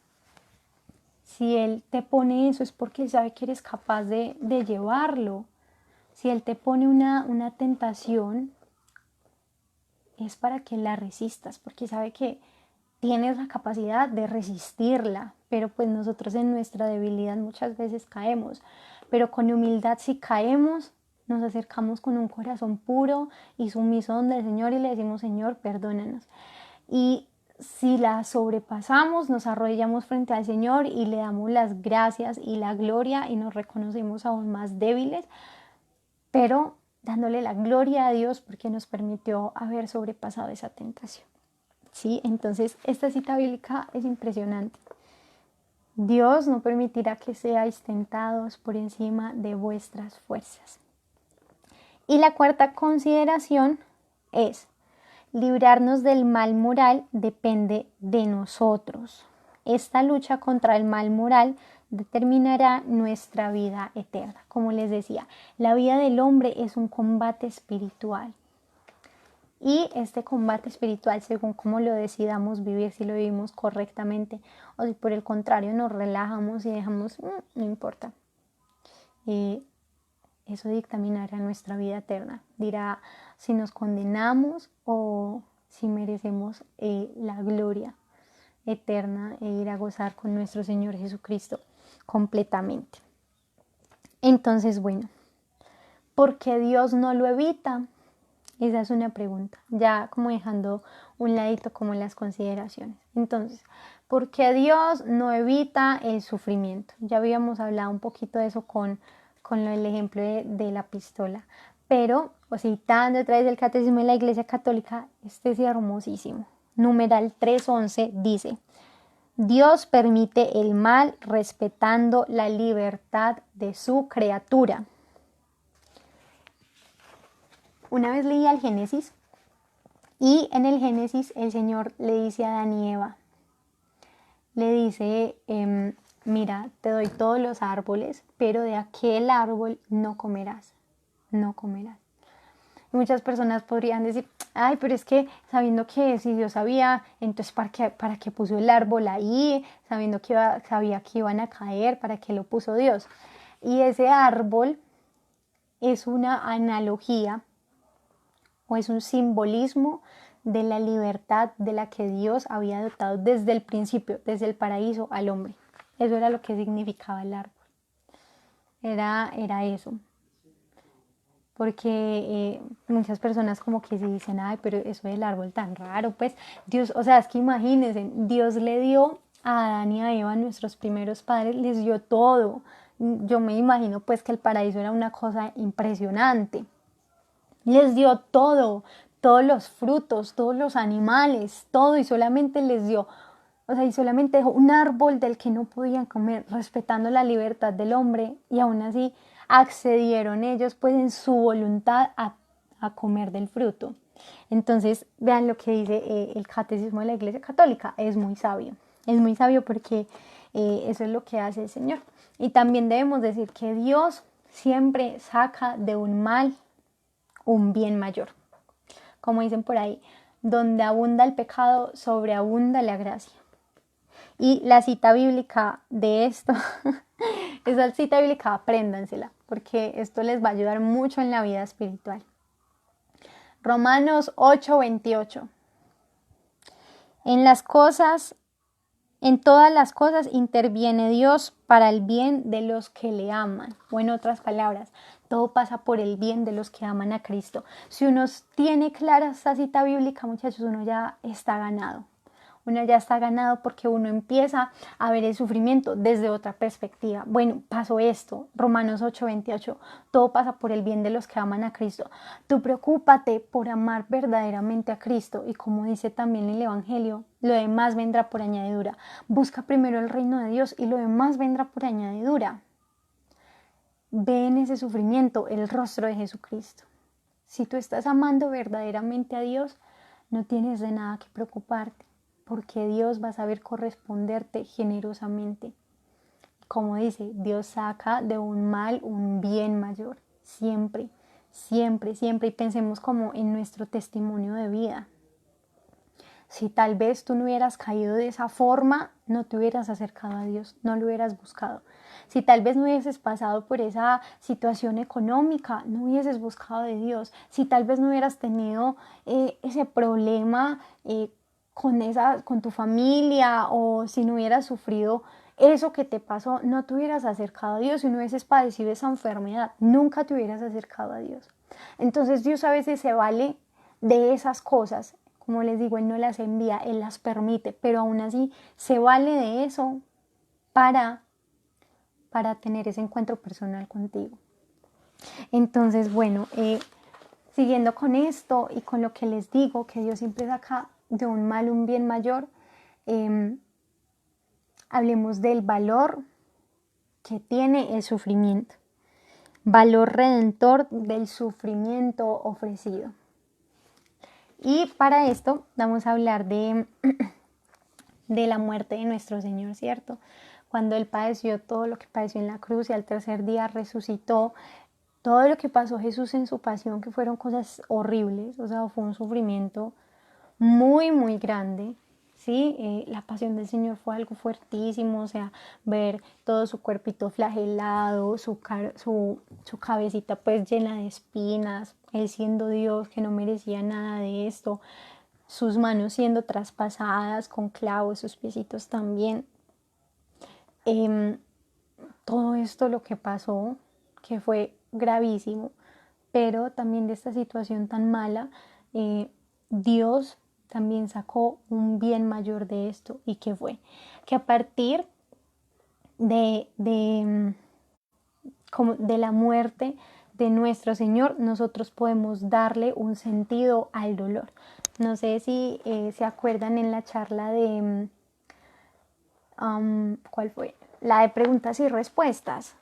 te pone eso es porque Él sabe que eres capaz de llevarlo. Si Él te pone una tentación, es para que la resistas, porque sabe que tienes la capacidad de resistirla, pero pues nosotros en nuestra debilidad muchas veces caemos, pero con humildad si caemos, nos acercamos con un corazón puro y sumiso donde el Señor y le decimos, Señor, perdónanos. Y si la sobrepasamos, nos arrodillamos frente al Señor y le damos las gracias y la gloria y nos reconocemos aún más débiles, pero dándole la gloria a Dios porque nos permitió haber sobrepasado esa tentación. ¿Sí? Entonces, esta cita bíblica es impresionante. Dios no permitirá que seáis tentados por encima de vuestras fuerzas. Y la cuarta consideración es: librarnos del mal moral depende de nosotros. Esta lucha contra el mal moral determinará nuestra vida eterna. Como les decía, la vida del hombre es un combate espiritual. Y este combate espiritual, según cómo lo decidamos vivir, si lo vivimos correctamente o si por el contrario nos relajamos y dejamos, no importa. Eso dictaminará nuestra vida eterna. Dirá si nos condenamos o si merecemos la gloria eterna e ir a gozar con nuestro Señor Jesucristo completamente. Entonces, bueno, ¿por qué Dios no lo evita? Esa es una pregunta, ya como dejando un ladito como las consideraciones. Entonces, ¿por qué Dios no evita el sufrimiento? Ya habíamos hablado un poquito de eso con el ejemplo de la pistola, pero citando otra vez el Catecismo de la Iglesia Católica, este es hermosísimo. Numeral 311 dice: Dios permite el mal respetando la libertad de su criatura. Una vez leí el Génesis y en el Génesis el Señor le dice a Adán y Eva, le dice, mira, te doy todos los árboles, pero de aquel árbol no comerás, no comerás. Y muchas personas podrían decir, ay, pero es que sabiendo que si Dios sabía, entonces ¿para qué puso el árbol ahí? Sabiendo que sabía que iban a caer, ¿para qué lo puso Dios? Y ese árbol es una analogía o es un simbolismo de la libertad de la que Dios había dotado desde el principio, desde el paraíso al hombre. Eso era lo que significaba el árbol. Era eso. Porque muchas personas como que se dicen, ay, pero eso del árbol tan raro, pues Dios, o sea, es que imagínense, Dios le dio a Adán y a Eva, nuestros primeros padres, les dio todo. Yo me imagino pues que el paraíso era una cosa impresionante. Les dio todo, todos los frutos, todos los animales, todo, y solamente les dio, y solamente dejó un árbol del que no podían comer, respetando la libertad del hombre, y aún así accedieron ellos pues en su voluntad a comer del fruto. Entonces vean lo que dice el Catecismo de la Iglesia Católica, es muy sabio porque eso es lo que hace el Señor. Y también debemos decir que Dios siempre saca de un mal un bien mayor. Como dicen por ahí, donde abunda el pecado, sobreabunda la gracia. Y la cita bíblica de esto, esa cita bíblica apréndansela, porque esto les va a ayudar mucho en la vida espiritual. Romanos 8:28. En todas las cosas interviene Dios para el bien de los que le aman. O en otras palabras, todo pasa por el bien de los que aman a Cristo. Si uno tiene clara esta cita bíblica, muchachos, uno ya está ganado. Uno ya está ganado porque uno empieza a ver el sufrimiento desde otra perspectiva. Bueno, pasó esto, Romanos 8:28, todo pasa por el bien de los que aman a Cristo. Tú preocúpate por amar verdaderamente a Cristo y como dice también el Evangelio, lo demás vendrá por añadidura. Busca primero el reino de Dios y lo demás vendrá por añadidura. Ve en ese sufrimiento el rostro de Jesucristo. Si tú estás amando verdaderamente a Dios, no tienes de nada que preocuparte, porque Dios va a saber corresponderte generosamente. Como dice, Dios saca de un mal un bien mayor, siempre, siempre, siempre. Y pensemos como en nuestro testimonio de vida. Si tal vez tú no hubieras caído de esa forma, no te hubieras acercado a Dios, no lo hubieras buscado. Si tal vez no hubieses pasado por esa situación económica, no hubieses buscado de Dios. Si tal vez no hubieras tenido ese problema con tu familia, o si no hubieras sufrido eso que te pasó, no te hubieras acercado a Dios. Si no hubieses padecido esa enfermedad, nunca te hubieras acercado a Dios. Entonces Dios a veces se vale de esas cosas. Como les digo, Él no las envía, Él las permite, pero aún así se vale de eso para tener ese encuentro personal contigo. Entonces, bueno, siguiendo con esto y con lo que les digo, que Dios siempre saca de un mal un bien mayor, hablemos del valor que tiene el sufrimiento, valor redentor del sufrimiento ofrecido. Y para esto vamos a hablar de la muerte de nuestro Señor, ¿cierto? Cuando Él padeció todo lo que padeció en la cruz y al tercer día resucitó, todo lo que pasó Jesús en su pasión, que fueron cosas horribles, o sea, fue un sufrimiento muy, muy grande, ¿sí? La pasión del Señor fue algo fuertísimo, o sea, ver todo su cuerpito flagelado, su cabecita pues llena de espinas, Él siendo Dios que no merecía nada de esto, sus manos siendo traspasadas con clavos, sus piecitos también. Todo esto lo que pasó, que fue gravísimo, pero también de esta situación tan mala, Dios también sacó un bien mayor de esto. ¿Y qué fue? Que a partir de la muerte de nuestro Señor, nosotros podemos darle un sentido al dolor. No sé si se acuerdan en la charla de, ¿cuál fue? La de preguntas y respuestas.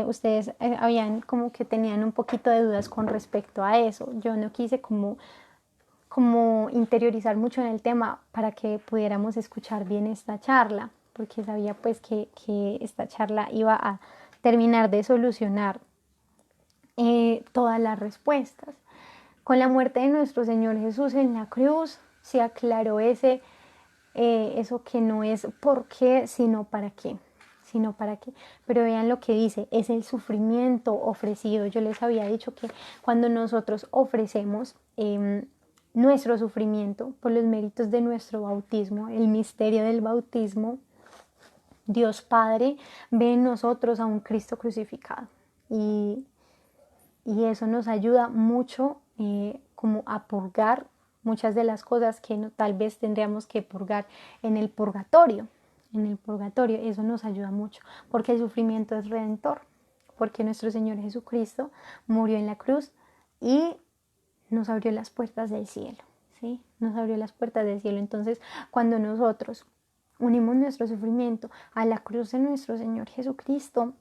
Ustedes habían como que tenían un poquito de dudas con respecto a eso. Yo no quise como interiorizar mucho en el tema para que pudiéramos escuchar bien esta charla, porque sabía pues que esta charla iba a terminar de solucionar todas las respuestas. Con la muerte de nuestro Señor Jesús en la cruz se aclaró eso que no es por qué, sino para qué. Pero vean lo que dice, es el sufrimiento ofrecido. Yo les había dicho que cuando nosotros ofrecemos nuestro sufrimiento por los méritos de nuestro bautismo, el misterio del bautismo, Dios Padre ve en nosotros a un Cristo crucificado. Y eso nos ayuda mucho como a purgar muchas de las cosas que tal vez tendríamos que purgar en el purgatorio. Eso nos ayuda mucho, porque el sufrimiento es redentor, porque nuestro Señor Jesucristo murió en la cruz y nos abrió las puertas del cielo, ¿sí? Nos abrió las puertas del cielo. Entonces, cuando nosotros unimos nuestro sufrimiento a la cruz de nuestro Señor Jesucristo,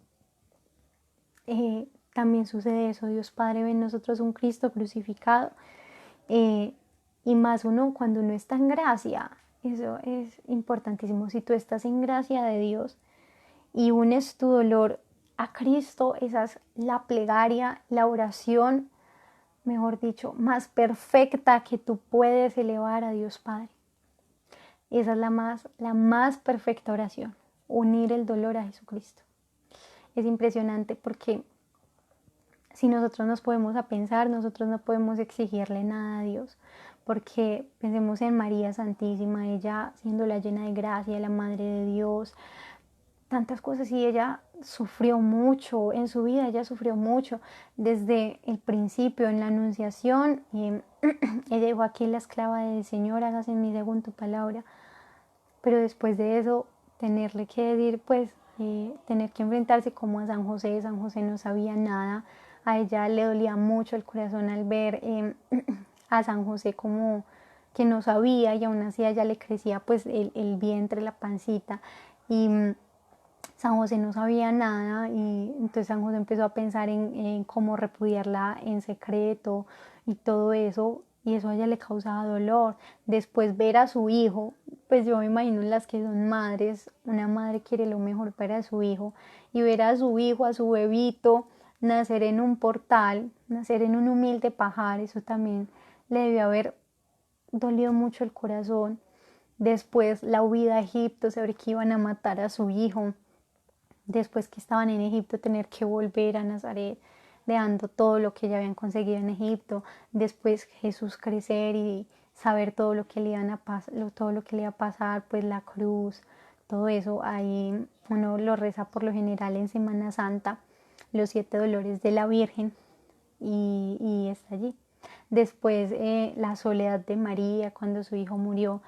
también sucede eso. Dios Padre ve en nosotros un Cristo crucificado, y más cuando uno está en gracia. Eso es importantísimo. Si tú estás en gracia de Dios y unes tu dolor a Cristo, esa es la plegaria, la oración, mejor dicho, más perfecta que tú puedes elevar a Dios Padre. Esa es la más perfecta oración, unir el dolor a Jesucristo. Es impresionante porque si nosotros nos podemos a pensar, nosotros no podemos exigirle nada a Dios, porque pensemos en María Santísima, ella siendo la llena de gracia, la Madre de Dios, tantas cosas, y ella sufrió mucho en su vida, ella sufrió mucho desde el principio, en la anunciación, ella dijo: aquí la esclava del Señor, hágase en mí según tu palabra. Pero después de eso, tenerle que decir, pues, tener que enfrentarse como a San José no sabía nada, a ella le dolía mucho el corazón al ver a San José como que no sabía, y aún así a ella le crecía pues el vientre, la pancita, y San José no sabía nada, y entonces San José empezó a pensar en cómo repudiarla en secreto y todo eso, y eso a ella le causaba dolor. Después ver a su hijo, pues yo me imagino las que son madres, una madre quiere lo mejor para su hijo, y ver a su hijo, a su bebito, nacer en un portal, nacer en un humilde pajar, eso también le debió haber dolido mucho el corazón. Después la huida a Egipto, saber que iban a matar a su hijo. Después que estaban en Egipto, tener que volver a Nazaret, dejando todo lo que ya habían conseguido en Egipto. Después Jesús crecer y saber todo lo que le iban a todo lo que le iba a pasar, pues la cruz, todo eso. Ahí uno lo reza por lo general en Semana Santa, los 7 dolores de la Virgen, y está allí. Después la soledad de María cuando su hijo murió.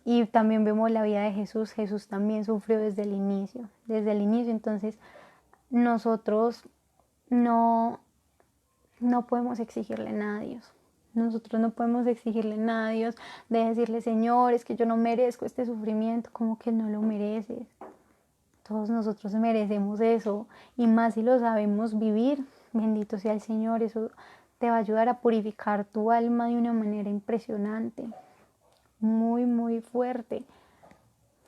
Y también vemos la vida de Jesús. Jesús también sufrió desde el inicio, entonces nosotros no podemos exigirle nada a Dios. Nosotros no podemos exigirle nada a Dios de decirle, Señor, es que yo no merezco este sufrimiento, como que no lo mereces. Todos nosotros merecemos eso, y más si lo sabemos vivir. Bendito sea el Señor, eso te va a ayudar a purificar tu alma de una manera impresionante, muy, muy fuerte.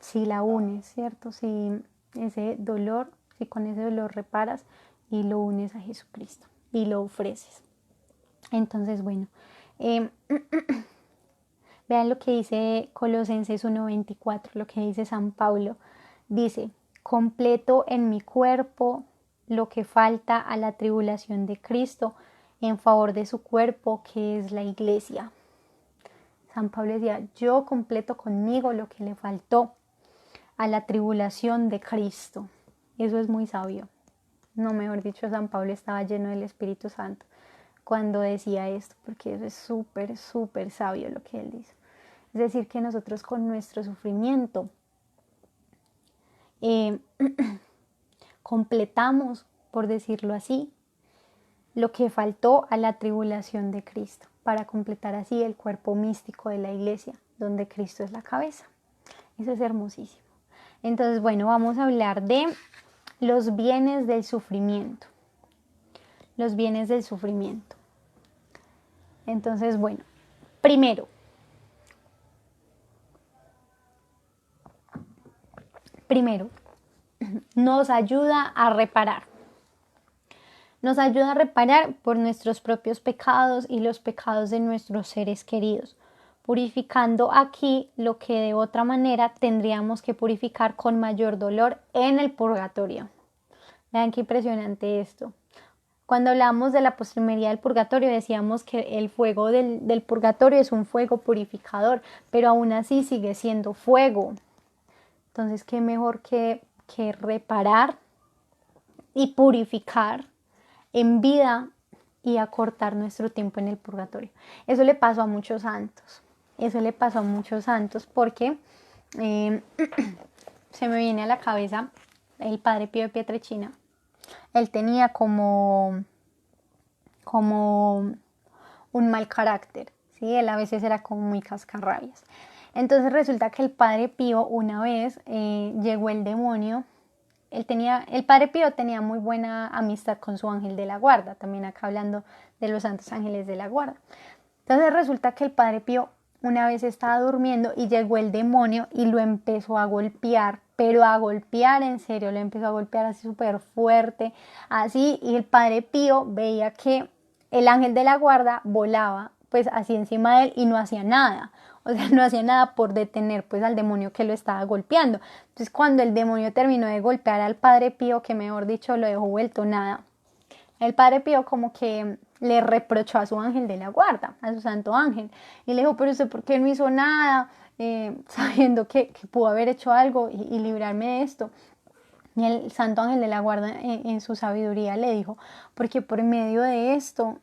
Si la unes, ¿cierto? Si con ese dolor reparas y lo unes a Jesucristo y lo ofreces. Entonces, bueno, vean lo que dice Colosenses 1:24, lo que dice San Pablo. Dice, completo en mi cuerpo lo que falta a la tribulación de Cristo en favor de su cuerpo, que es la iglesia. San Pablo decía, yo completo conmigo lo que le faltó a la tribulación de Cristo. Eso es muy sabio. No, mejor dicho, San Pablo estaba lleno del Espíritu Santo cuando decía esto, porque eso es súper, súper sabio lo que él dice. Es decir, que nosotros con nuestro sufrimiento completamos, por decirlo así, lo que faltó a la tribulación de Cristo, para completar así el cuerpo místico de la iglesia, donde Cristo es la cabeza. Eso es hermosísimo. Entonces, bueno, vamos a hablar de los bienes del sufrimiento. Los bienes del sufrimiento. Entonces, bueno, primero, nos ayuda a reparar. Nos ayuda a reparar por nuestros propios pecados y los pecados de nuestros seres queridos, purificando aquí lo que de otra manera tendríamos que purificar con mayor dolor en el purgatorio. Vean qué impresionante esto. Cuando hablamos de la postrimería del purgatorio decíamos que el fuego del purgatorio es un fuego purificador, pero aún así sigue siendo fuego. Entonces, qué mejor que reparar y purificar en vida y acortar nuestro tiempo en el purgatorio. Eso le pasó a muchos santos. Porque se me viene a la cabeza el padre Pío de Pietrelcina. Él tenía como un mal carácter, ¿sí? Él a veces era como muy cascarrabias. Entonces resulta que el padre Pío una vez llegó el demonio. El padre Pío tenía muy buena amistad con su ángel de la guarda, también acá hablando de los santos ángeles de la guarda. Entonces resulta que el padre Pío una vez estaba durmiendo y llegó el demonio y lo empezó a golpear, pero a golpear en serio, lo empezó a golpear así súper fuerte, así, y el padre Pío veía que el ángel de la guarda volaba pues así encima de él y no hacía nada. O sea, no hacía nada por detener pues al demonio que lo estaba golpeando. Entonces cuando el demonio terminó de golpear al padre Pío, que mejor dicho lo dejó vuelto nada, el padre Pío como que le reprochó a su ángel de la guarda, a su santo ángel, y le dijo, pero usted ¿por qué no hizo nada? Sabiendo que pudo haber hecho algo y librarme de esto. Y el santo ángel de la guarda en su sabiduría le dijo, porque por medio de esto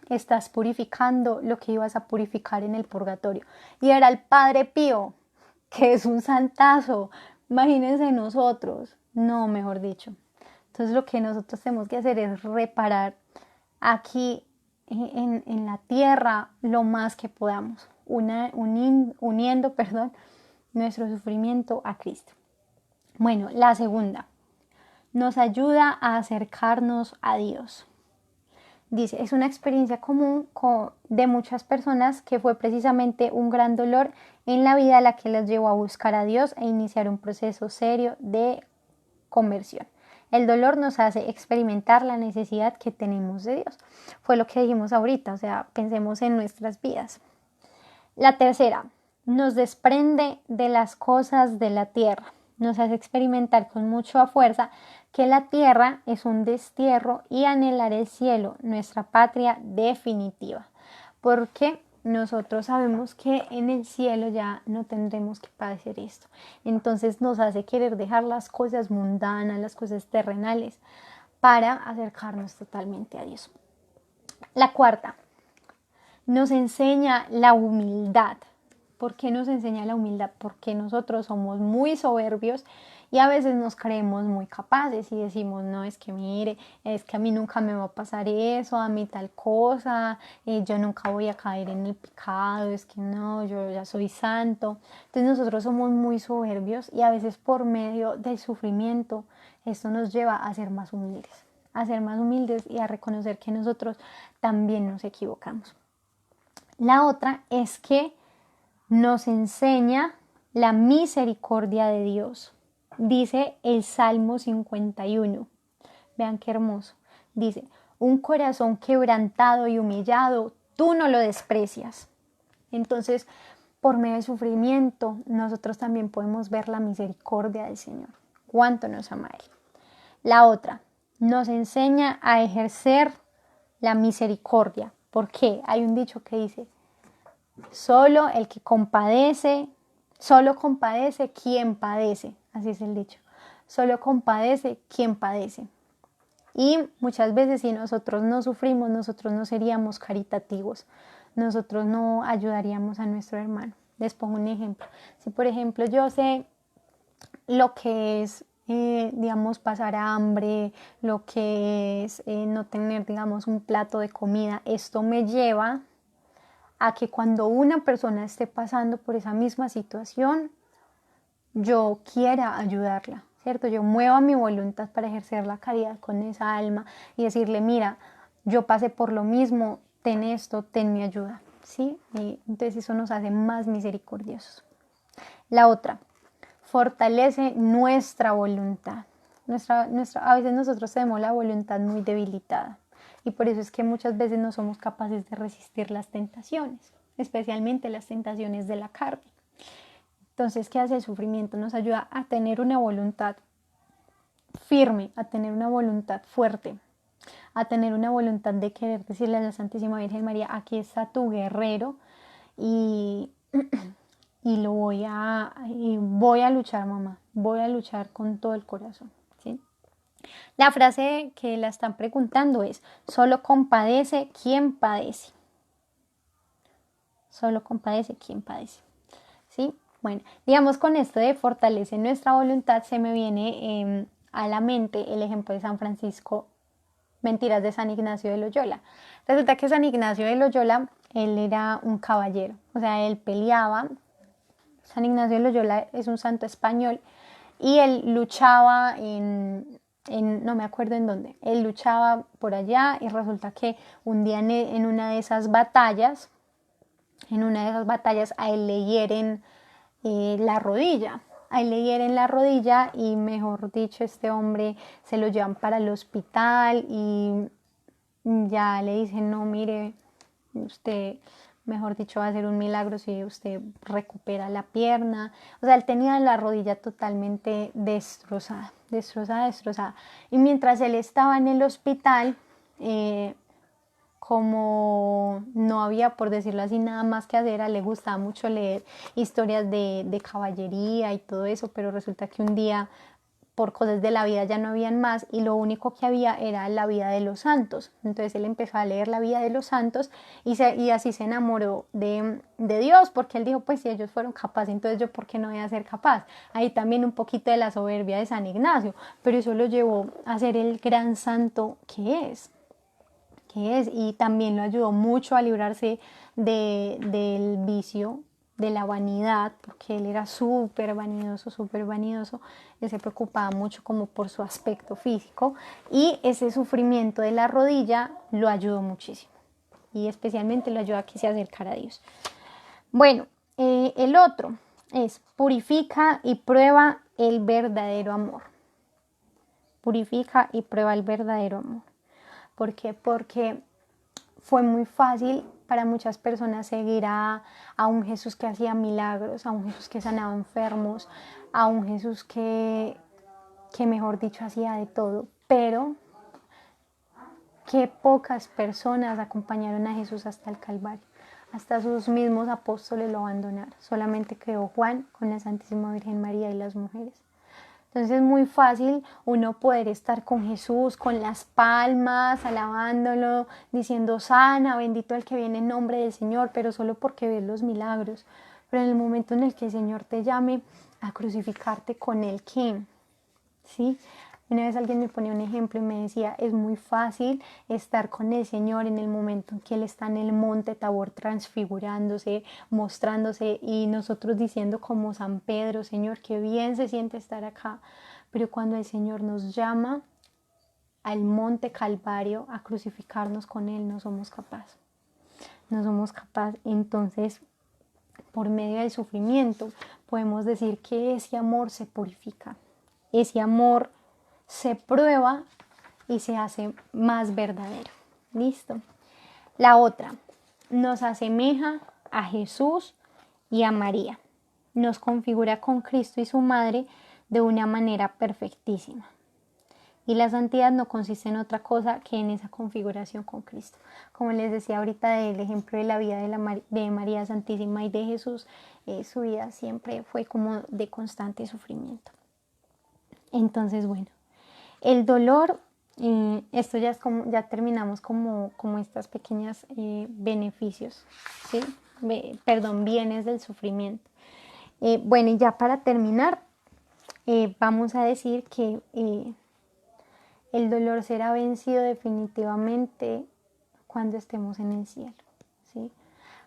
estás purificando lo que ibas a purificar en el purgatorio. Y era el padre Pío, que es un santazo. Imagínense nosotros. No, mejor dicho. Entonces lo que nosotros tenemos que hacer es reparar aquí en la tierra lo más que podamos, uniendo nuestro sufrimiento a Cristo. Bueno, la segunda, nos ayuda a acercarnos a Dios. Dice, es una experiencia común de muchas personas que fue precisamente un gran dolor en la vida la que les llevó a buscar a Dios e iniciar un proceso serio de conversión. El dolor nos hace experimentar la necesidad que tenemos de Dios. Fue lo que dijimos ahorita, o sea, pensemos en nuestras vidas. La tercera, nos desprende de las cosas de la tierra. Nos hace experimentar con mucha fuerza que la tierra es un destierro y anhelar el cielo, nuestra patria definitiva. Porque nosotros sabemos que en el cielo ya no tendremos que padecer esto. Entonces nos hace querer dejar las cosas mundanas, las cosas terrenales, para acercarnos totalmente a Dios. La cuarta, nos enseña la humildad. ¿Por qué nos enseña la humildad? Porque nosotros somos muy soberbios y a veces nos creemos muy capaces y decimos, no, es que mire, es que a mí nunca me va a pasar eso, a mí tal cosa, yo nunca voy a caer en el pecado, es que no, yo ya soy santo. Entonces nosotros somos muy soberbios y a veces por medio del sufrimiento esto nos lleva a ser más humildes y a reconocer que nosotros también nos equivocamos. La otra es que nos enseña la misericordia de Dios. Dice el Salmo 51. Vean qué hermoso. Dice, un corazón quebrantado y humillado, tú no lo desprecias. Entonces, por medio del sufrimiento, nosotros también podemos ver la misericordia del Señor. Cuánto nos ama Él. La otra, nos enseña a ejercer la misericordia. ¿Por qué? Hay un dicho que dice, solo compadece quien padece. Así es el dicho. Solo compadece quien padece. Y muchas veces si nosotros no sufrimos, nosotros no seríamos caritativos. Nosotros no ayudaríamos a nuestro hermano. Les pongo un ejemplo. Si por ejemplo yo sé lo que es, digamos, pasar hambre, lo que es no tener, digamos, un plato de comida, esto me lleva a que cuando una persona esté pasando por esa misma situación, yo quiera ayudarla, ¿cierto? Yo mueva mi voluntad para ejercer la caridad con esa alma y decirle, mira, yo pasé por lo mismo, ten esto, ten mi ayuda, ¿sí? Y entonces eso nos hace más misericordiosos. La otra, fortalece nuestra voluntad. A veces nosotros tenemos la voluntad muy debilitada y por eso es que muchas veces no somos capaces de resistir las tentaciones, especialmente las tentaciones de la carne. Entonces, ¿qué hace el sufrimiento? Nos ayuda a tener una voluntad firme, a tener una voluntad fuerte, a tener una voluntad de querer decirle a la Santísima Virgen María, aquí está tu guerrero y voy a luchar, mamá, voy a luchar con todo el corazón, ¿sí? La frase que la están preguntando es, solo compadece quien padece. Solo compadece quien padece, ¿sí? Bueno, digamos con esto de fortalece nuestra voluntad, se me viene a la mente el ejemplo de San Francisco, mentiras, de San Ignacio de Loyola. Resulta que San Ignacio de Loyola, él era un caballero, o sea, él peleaba. San Ignacio de Loyola es un santo español y él luchaba no me acuerdo en dónde, él luchaba por allá y resulta que un día en una de esas batallas a él le hieren la rodilla. A él le hieren la rodilla y mejor dicho este hombre se lo llevan para el hospital y ya le dicen, no, mire, usted, mejor dicho, va a ser un milagro si usted recupera la pierna. O sea, él tenía la rodilla totalmente destrozada. Y mientras él estaba en el hospital, como no había, por decirlo así, nada más que hacer, a él le gustaba mucho leer historias de caballería y todo eso, pero resulta que un día por cosas de la vida ya no habían más y lo único que había era la vida de los santos. Entonces él empezó a leer la vida de los santos y así se enamoró de Dios, porque él dijo, pues si ellos fueron capaces, entonces yo por qué no voy a ser capaz. Ahí también un poquito de la soberbia de San Ignacio, pero eso lo llevó a ser el gran santo que es. Y también lo ayudó mucho a librarse del vicio de la vanidad, porque él era súper vanidoso, él se preocupaba mucho como por su aspecto físico y ese sufrimiento de la rodilla lo ayudó muchísimo y especialmente lo ayudó a que se acercara a Dios. Bueno, el otro es purifica y prueba el verdadero amor. Purifica y prueba el verdadero amor. ¿Por qué? Porque fue muy fácil para muchas personas seguir a un Jesús que hacía milagros, a un Jesús que sanaba enfermos, a un Jesús que mejor dicho hacía de todo, pero qué pocas personas acompañaron a Jesús hasta el Calvario. hasta sus mismos apóstoles lo abandonaron. Solamente quedó Juan con la Santísima Virgen María y las mujeres. Entonces es muy fácil uno poder estar con Jesús, con las palmas, alabándolo, diciendo sana, bendito el que viene en nombre del Señor, pero solo porque ves los milagros. Pero en el momento en el que el Señor te llame a crucificarte con Él, ¿qué? ¿Sí? Una vez alguien me ponía un ejemplo y me decía, es muy fácil estar con el Señor en el momento en que Él está en el monte Tabor transfigurándose, mostrándose y nosotros diciendo como San Pedro, Señor, qué bien se siente estar acá. Pero cuando el Señor nos llama al monte Calvario a crucificarnos con Él, no somos capaces. No somos capaces. Entonces, por medio del sufrimiento, podemos decir que ese amor se purifica. Ese amor se prueba y se hace más verdadero. ¿Listo? La otra, nos asemeja a Jesús y a María. Nos configura con Cristo y su madre de una manera perfectísima. Y la santidad no consiste en otra cosa que en esa configuración con Cristo. Como les decía ahorita del ejemplo de la vida de María Santísima y de Jesús, su vida siempre fue como de constante sufrimiento. Entonces, bueno, el dolor, esto ya es como, ya terminamos como estas pequeñas beneficios, ¿sí? Bienes del sufrimiento. Bueno, y ya para terminar, vamos a decir que el dolor será vencido definitivamente cuando estemos en el cielo, ¿sí?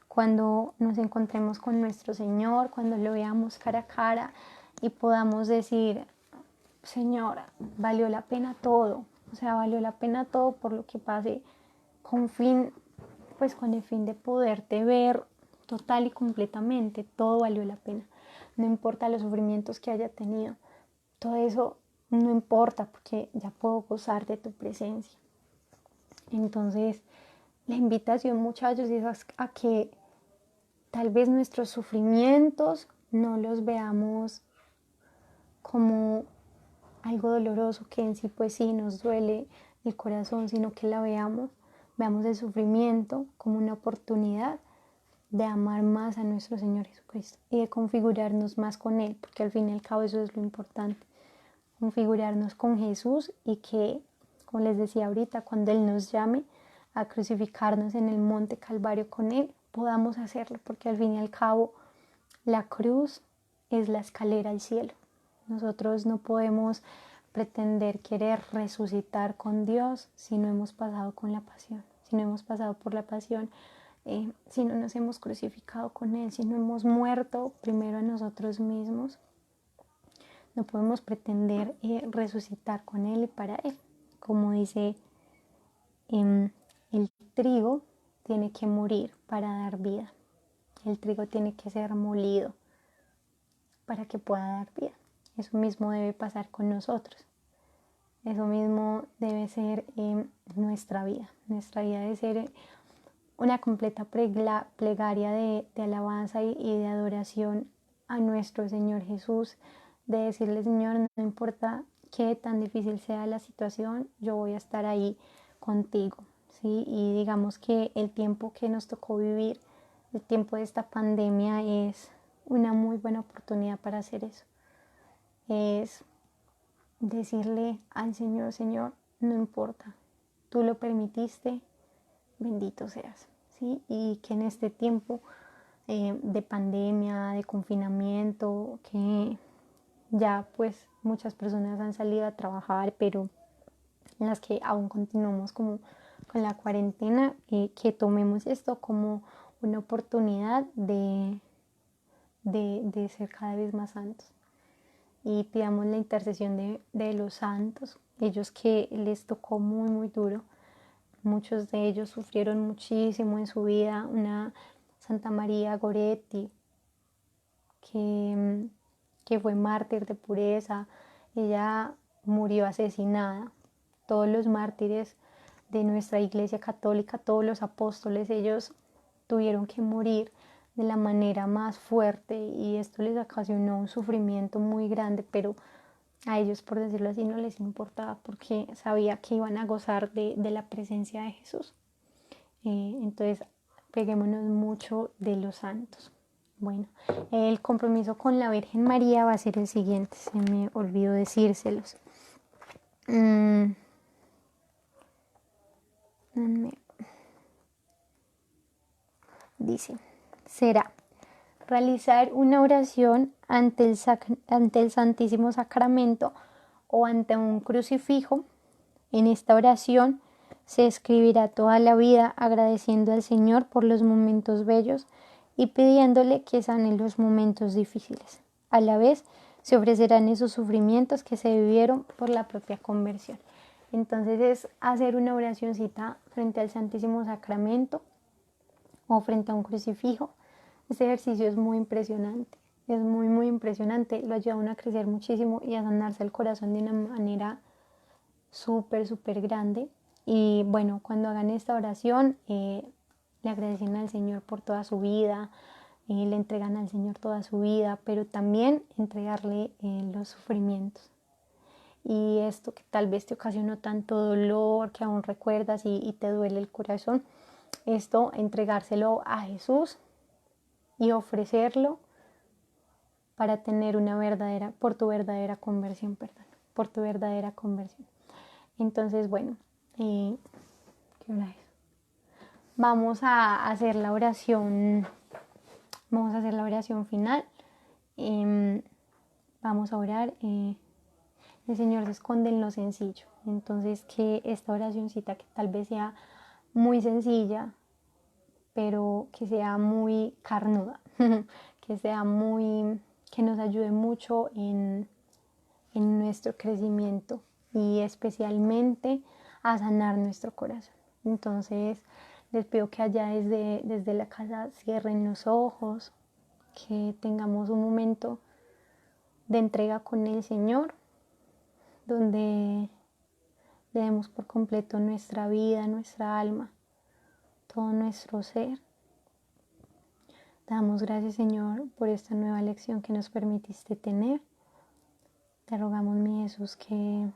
Cuando nos encontremos con nuestro Señor, cuando lo veamos cara a cara y podamos decir, Señor, valió la pena todo, o sea, valió la pena todo por lo que pasé, con el fin de poderte ver total y completamente, todo valió la pena. No importa los sufrimientos que haya tenido, todo eso no importa porque ya puedo gozar de tu presencia. Entonces, la invitación, muchachos, es a que tal vez nuestros sufrimientos no los veamos como algo doloroso que en sí pues sí nos duele el corazón, sino que veamos el sufrimiento como una oportunidad de amar más a nuestro Señor Jesucristo y de configurarnos más con Él, porque al fin y al cabo eso es lo importante, configurarnos con Jesús y que, como les decía ahorita, cuando Él nos llame a crucificarnos en el monte Calvario con Él, podamos hacerlo, porque al fin y al cabo la cruz es la escalera al cielo. Nosotros no podemos pretender querer resucitar con Dios si no hemos pasado con la pasión, si no hemos pasado por la pasión, si no nos hemos crucificado con Él, si no hemos muerto primero a nosotros mismos. No podemos pretender resucitar con Él y para Él. Como dice, el trigo tiene que morir para dar vida. El trigo tiene que ser molido para que pueda dar vida. Eso mismo debe pasar con nosotros. Eso mismo debe ser nuestra vida. Nuestra vida debe ser una completa plegaria de alabanza y de adoración a nuestro Señor Jesús, de decirle, Señor, no importa qué tan difícil sea la situación, yo voy a estar ahí contigo, ¿sí? Y digamos que el tiempo que nos tocó vivir, el tiempo de esta pandemia, es una muy buena oportunidad para hacer eso. Es decirle al Señor, Señor, no importa, tú lo permitiste, bendito seas, ¿sí? Y que en este tiempo de pandemia, de confinamiento, que ya pues muchas personas han salido a trabajar, pero en las que aún continuamos como con la cuarentena, que tomemos esto como una oportunidad de ser cada vez más santos. Y pidamos la intercesión de los santos, ellos que les tocó muy, muy duro. Muchos de ellos sufrieron muchísimo en su vida. Una Santa María Goretti, que fue mártir de pureza, ella murió asesinada. Todos los mártires de nuestra Iglesia Católica, todos los apóstoles, ellos tuvieron que morir de la manera más fuerte y esto les ocasionó un sufrimiento muy grande, pero a ellos, por decirlo así, no les importaba porque sabía que iban a gozar de la presencia de Jesús. Entonces, peguémonos mucho de los santos. Bueno, el compromiso con la Virgen María va a ser el siguiente, se me olvidó decírselos. Dice, será realizar una oración ante el Santísimo Sacramento o ante un crucifijo. En esta oración se escribirá toda la vida agradeciendo al Señor por los momentos bellos y pidiéndole que sane los momentos difíciles. A la vez se ofrecerán esos sufrimientos que se vivieron por la propia conversión. Entonces es hacer una oracioncita frente al Santísimo Sacramento o frente a un crucifijo. Este ejercicio es muy impresionante, es muy muy impresionante, lo ayuda a uno a crecer muchísimo y a sanarse el corazón de una manera súper grande. Y bueno, cuando hagan esta oración, le agradecen al Señor por toda su vida, le entregan al Señor toda su vida, pero también entregarle los sufrimientos. Y esto que tal vez te ocasionó tanto dolor, que aún recuerdas y te duele el corazón, esto entregárselo a Jesús y ofrecerlo para tener por tu verdadera conversión, por tu verdadera conversión. Entonces, bueno, ¿qué hora es? Vamos a hacer la oración final. Vamos a orar. El Señor se esconde en lo sencillo. Entonces, que esta oracioncita, que tal vez sea muy sencilla, pero que sea muy carnuda, que nos ayude mucho en nuestro crecimiento y especialmente a sanar nuestro corazón. Entonces les pido que allá desde la casa cierren los ojos, que tengamos un momento de entrega con el Señor, donde le demos por completo nuestra vida, nuestra alma, todo nuestro ser. Te damos gracias, Señor, por esta nueva lección que nos permitiste tener. Te rogamos, mi Jesús, que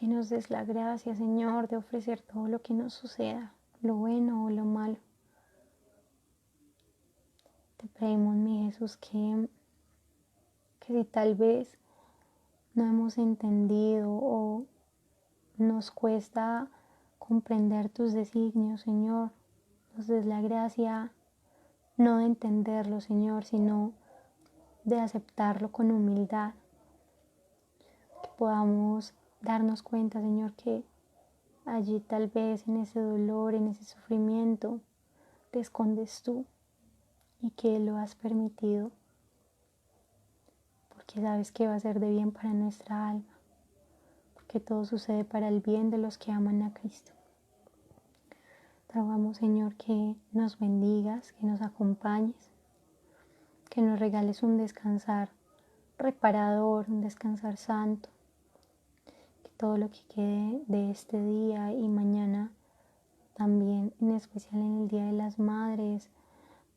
nos des la gracia, Señor, de ofrecer todo lo que nos suceda, lo bueno o lo malo. Te pedimos, mi Jesús, que si tal vez no hemos entendido o nos cuesta comprender tus designios, Señor, nos des la gracia no de entenderlo, Señor, sino de aceptarlo con humildad. Que podamos darnos cuenta, Señor, que allí tal vez en ese dolor, en ese sufrimiento, te escondes tú y que lo has permitido porque sabes que va a ser de bien para nuestra alma, porque todo sucede para el bien de los que aman a Cristo. Te rogamos, Señor, que nos bendigas, que nos acompañes, que nos regales un descansar reparador, un descansar santo, que todo lo que quede de este día y mañana también, en especial en el Día de las Madres,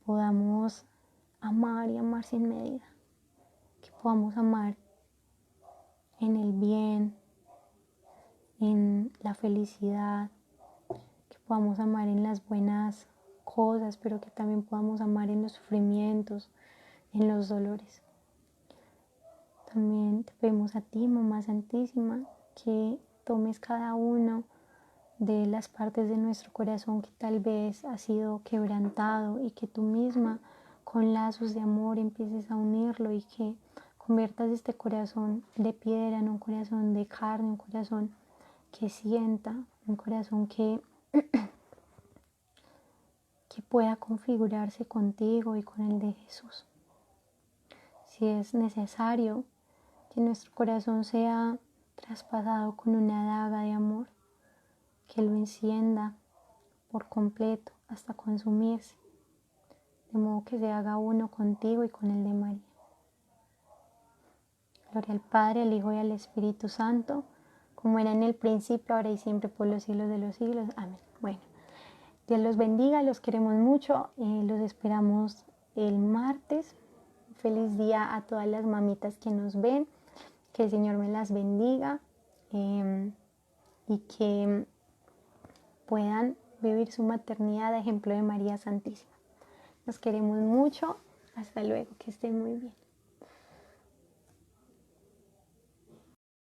podamos amar y amar sin medida, que podamos amar en el bien, en la felicidad, que podamos amar en las buenas cosas, pero que también podamos amar en los sufrimientos, en los dolores. También te pedimos a ti, Mamá Santísima, que tomes cada uno de las partes de nuestro corazón que tal vez ha sido quebrantado y que tú misma con lazos de amor empieces a unirlo y que conviertas este corazón de piedra en un corazón de carne, un corazón que sienta, un corazón que pueda configurarse contigo y con el de Jesús. Si es necesario que nuestro corazón sea traspasado con una daga de amor, que lo encienda por completo hasta consumirse, de modo que se haga uno contigo y con el de María. Gloria al Padre, al Hijo y al Espíritu Santo, como era en el principio, ahora y siempre, por los siglos de los siglos. Amén. Bueno, Dios los bendiga, los queremos mucho, los esperamos el martes. Feliz día a todas las mamitas que nos ven, que el Señor me las bendiga y que puedan vivir su maternidad a ejemplo de María Santísima. Nos queremos mucho. Hasta luego, que estén muy bien.